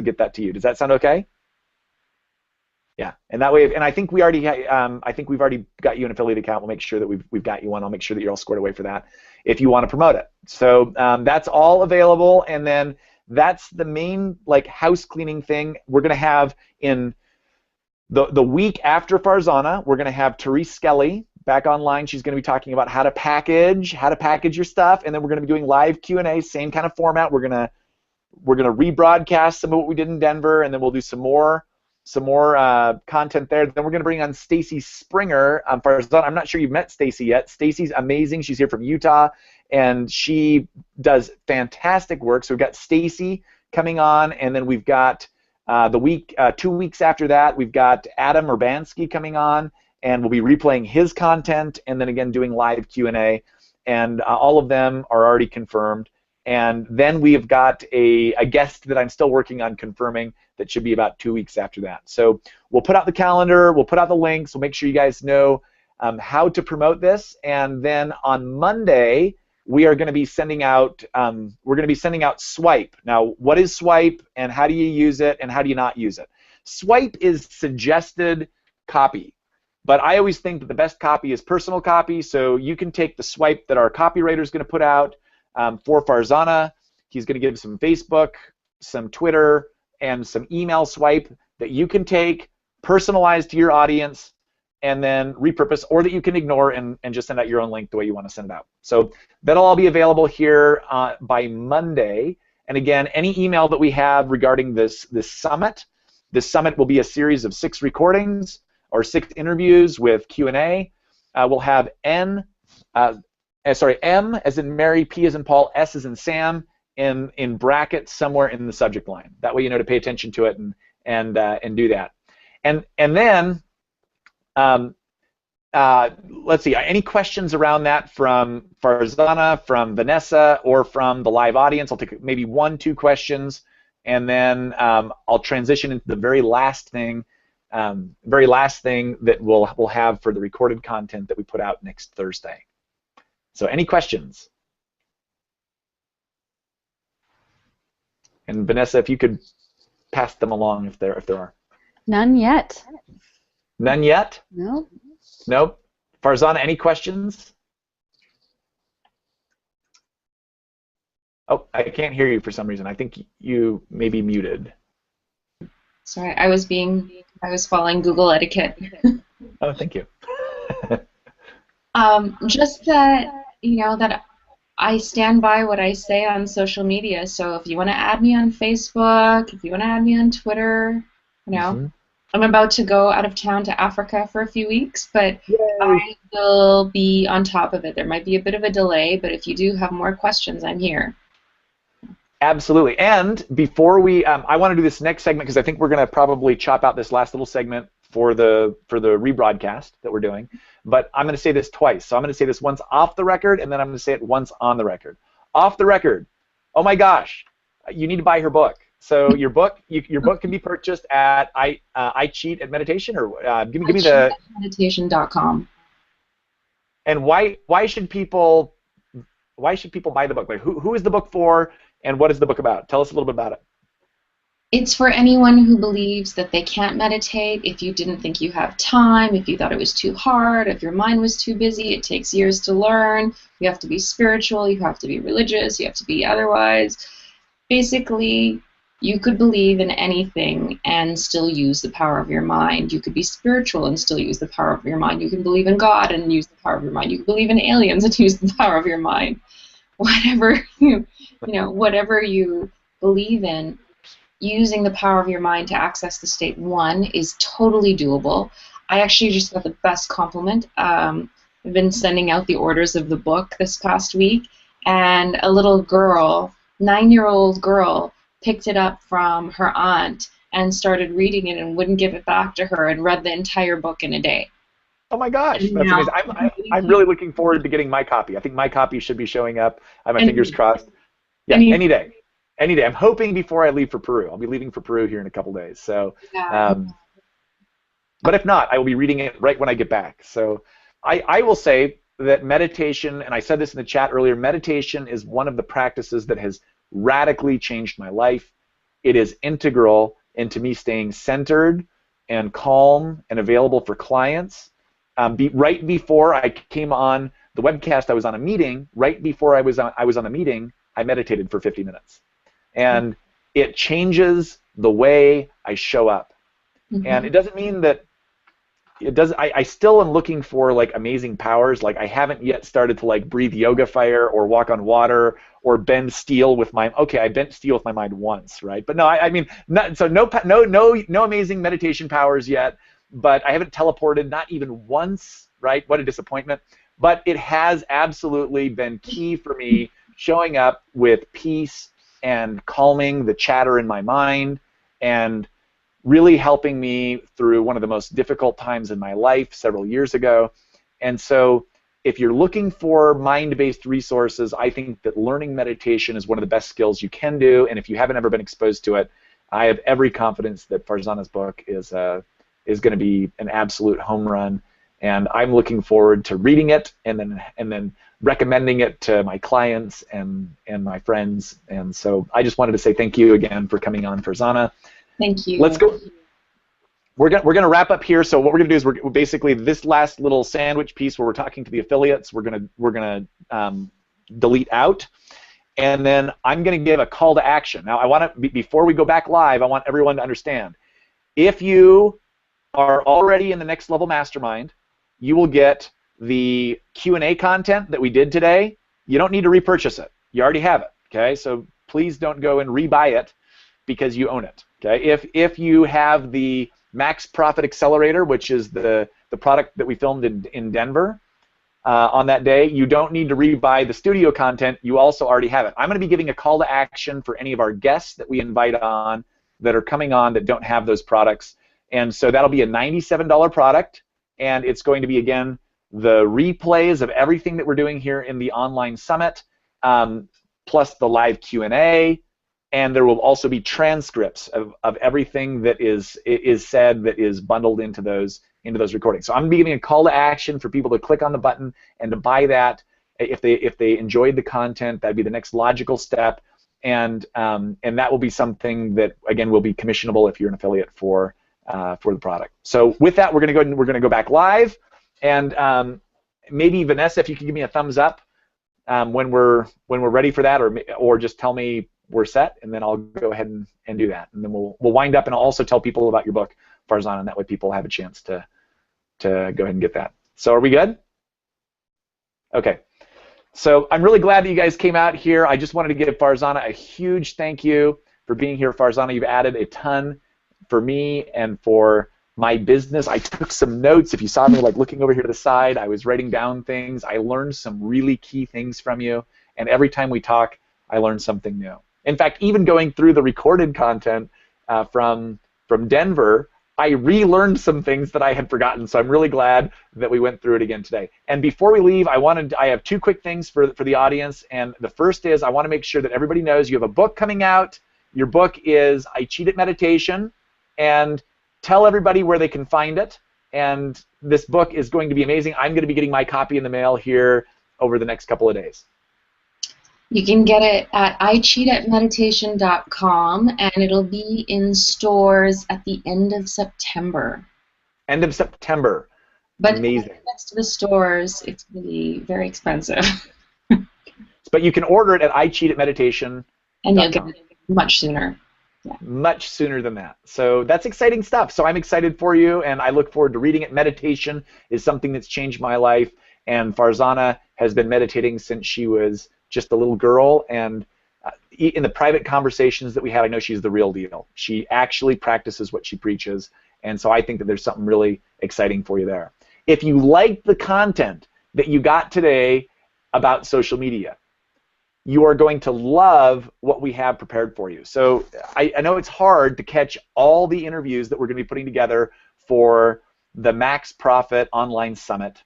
get that to you. Does that sound okay? Yeah, and that way, and I think we've already got you an affiliate account. We'll make sure that we've got you one. I'll make sure that you're all squared away for that if you want to promote it. So that's all available, and then that's the main house cleaning thing. We're gonna have in the week after Farzana, we're gonna have Therese Skelly back online. She's gonna be talking about how to package your stuff, and then we're gonna be doing live Q&A, same kind of format. We're gonna rebroadcast some of what we did in Denver, and then we'll do some more content there. Then we're going to bring on Stacy Springer. Farzana, I'm not sure you've met Stacy yet. Stacy's amazing. She's here from Utah, and she does fantastic work. So we've got Stacy coming on, and then we've got 2 weeks after that, we've got Adam Urbanski coming on, and we'll be replaying his content, and then again doing live Q&A, and all of them are already confirmed. And then we have got a guest that I'm still working on confirming that should be about 2 weeks after that. So we'll put out the calendar, we'll put out the links, we'll make sure you guys know how to promote this, and then on Monday we are going to be sending out Swipe. Now, what is Swipe, and how do you use it, and how do you not use it? Swipe is suggested copy, but I always think that the best copy is personal copy. So you can take the Swipe that our copywriter is going to put out for Farzana. He's going to give some Facebook, some Twitter, and some email swipe that you can take, personalize to your audience, and then repurpose, or that you can ignore and just send out your own link the way you want to send it out. So that'll all be available here by Monday. And again, any email that we have regarding this summit will be a series of 6 recordings or 6 interviews with Q&A. We'll have M as in Mary, P as in Paul, S as in Sam, in brackets somewhere in the subject line. That way you know to pay attention to it and do that. And then let's see, any questions around that from Farzana, from Vanessa, or from the live audience? I'll take maybe 1-2 questions, and then I'll transition into the very last thing that we'll have for the recorded content that we put out next Thursday. So any questions? And Vanessa, if you could pass them along if there are. None yet. None yet? No. Nope. Farzana, any questions? Oh, I can't hear you for some reason. I think you may be muted. Sorry, I was following Google etiquette. Oh, thank you. Just that, that I stand by what I say on social media. So if you want to add me on Facebook, if you want to add me on Twitter, I'm about to go out of town to Africa for a few weeks, but I will be on top of it. There might be a bit of a delay, but if you do have more questions, I'm here. Absolutely. And before we, I want to do this next segment because I think we're going to probably chop out this last little segment for the rebroadcast that we're doing. But I'm going to say this twice. So I'm going to say this once off the record, and then I'm going to say it once on the record. Off the record. Oh my gosh, you need to buy her book. So your book can be purchased at I Cheat at Meditation, or give me the meditation.com. And why should people buy the book? Like who is the book for, and what is the book about? Tell us a little bit about it. It's for anyone who believes that they can't meditate. If you didn't think you have time, if you thought it was too hard, if your mind was too busy, it takes years to learn. You have to be spiritual, you have to be religious, you have to be otherwise. Basically, you could believe in anything and still use the power of your mind. You could be spiritual and still use the power of your mind. You can believe in God and use the power of your mind. You can believe in aliens and use the power of your mind. Whatever whatever you believe in, using the power of your mind to access the state one is totally doable. I actually just got the best compliment. I've been sending out the orders of the book this past week, and a little girl, 9-year-old girl, picked it up from her aunt and started reading it and wouldn't give it back to her and read the entire book in a day. Oh my gosh, that's amazing. I'm really looking forward to getting my copy. I think my copy should be showing up. I have my fingers crossed. Yeah, any day. Any day. I'm hoping before I leave for Peru. I'll be leaving for Peru here in a couple days. So, but if not, I will be reading it right when I get back. So I will say that meditation, and I said this in the chat earlier, meditation is one of the practices that has radically changed my life. It is integral into me staying centered and calm and available for clients. Right before I came on the webcast, I was on a meeting. Right before I was on the meeting, I meditated for 50 minutes. And it changes the way I show up. And it doesn't mean that it does. I still am looking for like amazing powers. Like I haven't yet started to like breathe yoga fire or walk on water or bend steel with my. Okay, I bent steel with my mind once, right? But no, I mean, no amazing meditation powers yet. But I haven't teleported, not even once, right? What a disappointment. But it has absolutely been key for me showing up with peace and calming the chatter in my mind and really helping me through one of the most difficult times in my life several years ago. And so if you're looking for mind-based resources, I think that learning meditation is one of the best skills you can do. And if you haven't ever been exposed to it, I have every confidence that Farzana's book is going to be an absolute home run. And I'm looking forward to reading it and then recommending it to my clients and my friends. And so I just wanted to say thank you again for coming on, Farzana. Thank you. Let's go. We're gonna wrap up here. So what we're gonna do is we're basically this last little sandwich piece where we're talking to the affiliates. We're gonna delete out, and then I'm gonna give a call to action. Now I want to before we go back live, I want everyone to understand if you are already in the Next Level Mastermind, you will get the Q&A content that we did today. You don't need to repurchase it. You already have it. Okay, so please don't go and rebuy it because you own it. Okay, if you have the Max Profit Accelerator, which is the product that we filmed in Denver, on that day. You don't need to rebuy the studio content. You also already have it. I'm going to be giving a call to action for any of our guests that we invite on that are coming on that don't have those products. And so that'll be a $97 product, and it's going to be, again, the replays of everything that we're doing here in the online summit, plus the live Q&A, and there will also be transcripts of everything that is said that is bundled into those recordings. So I'm going to be giving a call to action for people to click on the button and to buy that. If they enjoyed the content, that'd be the next logical step, and that will be something that, again, will be commissionable if you're an affiliate for the product. So with that, we're going to go back live, and maybe Vanessa, if you could give me a thumbs up when we're ready for that, or just tell me we're set, and then I'll go ahead and do that, and then we'll wind up, and I'll also tell people about your book, Farzana, and that way people have a chance to go ahead and get that. So are we good? Okay. So I'm really glad that you guys came out here. I just wanted to give Farzana a huge thank you for being here. Farzana, you've added a ton for me and for my business. I took some notes. If you saw me like looking over here to the side, I was writing down things. I learned some really key things from you, and every time we talk, I learn something new. In fact, even going through the recorded content from Denver, I relearned some things that I had forgotten, so I'm really glad that we went through it again today. And before we leave, I have two quick things for the audience, and the first is I want to make sure that everybody knows you have a book coming out. Your book is I Cheat at Meditation, and tell everybody where they can find it. And this book is going to be amazing. I'm going to be getting my copy in the mail here over the next couple of days. You can get it at icheatatmeditation.com, and it'll be in stores at the end of September. End of September. But amazing. When it gets to the stores, it's going to be very expensive. But you can order it at icheatatmeditation.com. And you'll get it much sooner. Yeah. Much sooner than that. So that's exciting stuff. So I'm excited for you, and I look forward to reading it. Meditation is something that's changed my life, and Farzana has been meditating since she was just a little girl, and in the private conversations that we had, I know she's the real deal. She actually practices what she preaches, and so I think that there's something really exciting for you there. If you liked the content that you got today about social media, you are going to love what we have prepared for you. So I know it's hard to catch all the interviews that we're going to be putting together for the Max Profit Online Summit.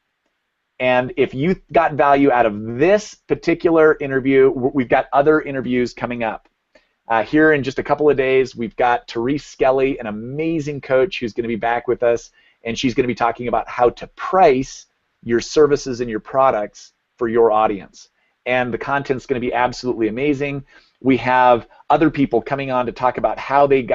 And if you got value out of this particular interview, we've got other interviews coming up. Here in just a couple of days, we've got Therese Skelly, an amazing coach who's going to be back with us, and she's going to be talking about how to price your services and your products for your audience. And the content's going to be absolutely amazing. We have other people coming on to talk about how they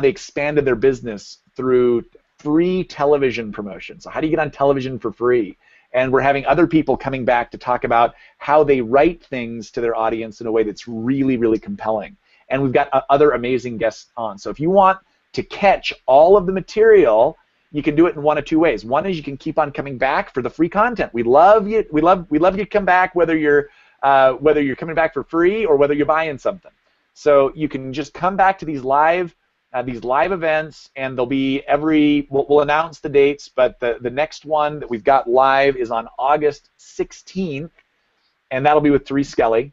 expanded their business through free television promotions. So how do you get on television for free? And we're having other people coming back to talk about how they write things to their audience in a way that's really, really compelling. And we've got other amazing guests on. So if you want to catch all of the material, you can do it in one of two ways. One is you can keep on coming back for the free content. We love you. We love you to come back, whether you're coming back for free or whether you're buying something. So you can just come back to these live events, and they'll be we'll announce the dates, but the next one that we've got live is on August 16th, and that'll be with Therese Skelly.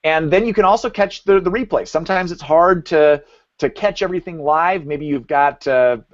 And then you can also catch the replay. Sometimes it's hard to catch everything live. Maybe you've got a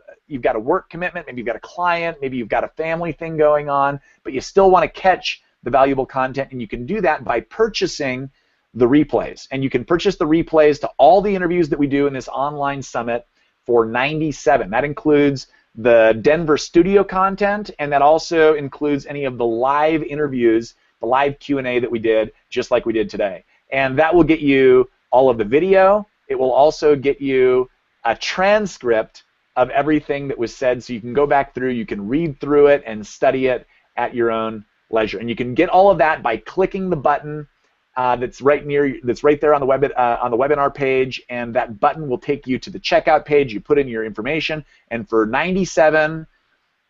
work commitment, maybe you've got a client, maybe you've got a family thing going on, but you still want to catch the valuable content, and you can do that by purchasing the replays. And you can purchase the replays to all the interviews that we do in this online summit for $97. That includes the Denver studio content, and that also includes any of the live interviews, the live Q&A that we did, just like we did today. And that will get you all of the video. It will also get you a transcript of everything that was said, so you can go back through, you can read through it and study it at your own leisure. And you can get all of that by clicking the button that's right there on the webinar page, and that button will take you to the checkout page. You put in your information, and for $97,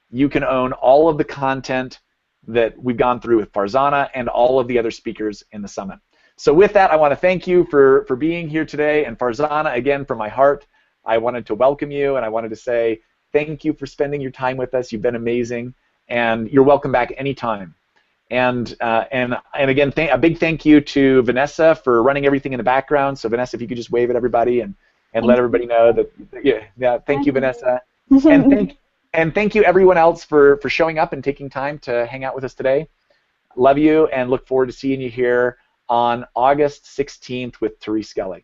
you can own all of the content that we've gone through with Farzana and all of the other speakers in the summit. So with that, I want to thank you for being here today, and Farzana, again, from my heart, I wanted to welcome you, and I wanted to say thank you for spending your time with us. You've been amazing. and you're welcome back anytime. And again, a big thank you to Vanessa for running everything in the background. So Vanessa, if you could just wave at everybody and let everybody know that, yeah, thank you, Vanessa. And thank you everyone else for showing up and taking time to hang out with us today. Love you and look forward to seeing you here on August 16th with Therese Skelly.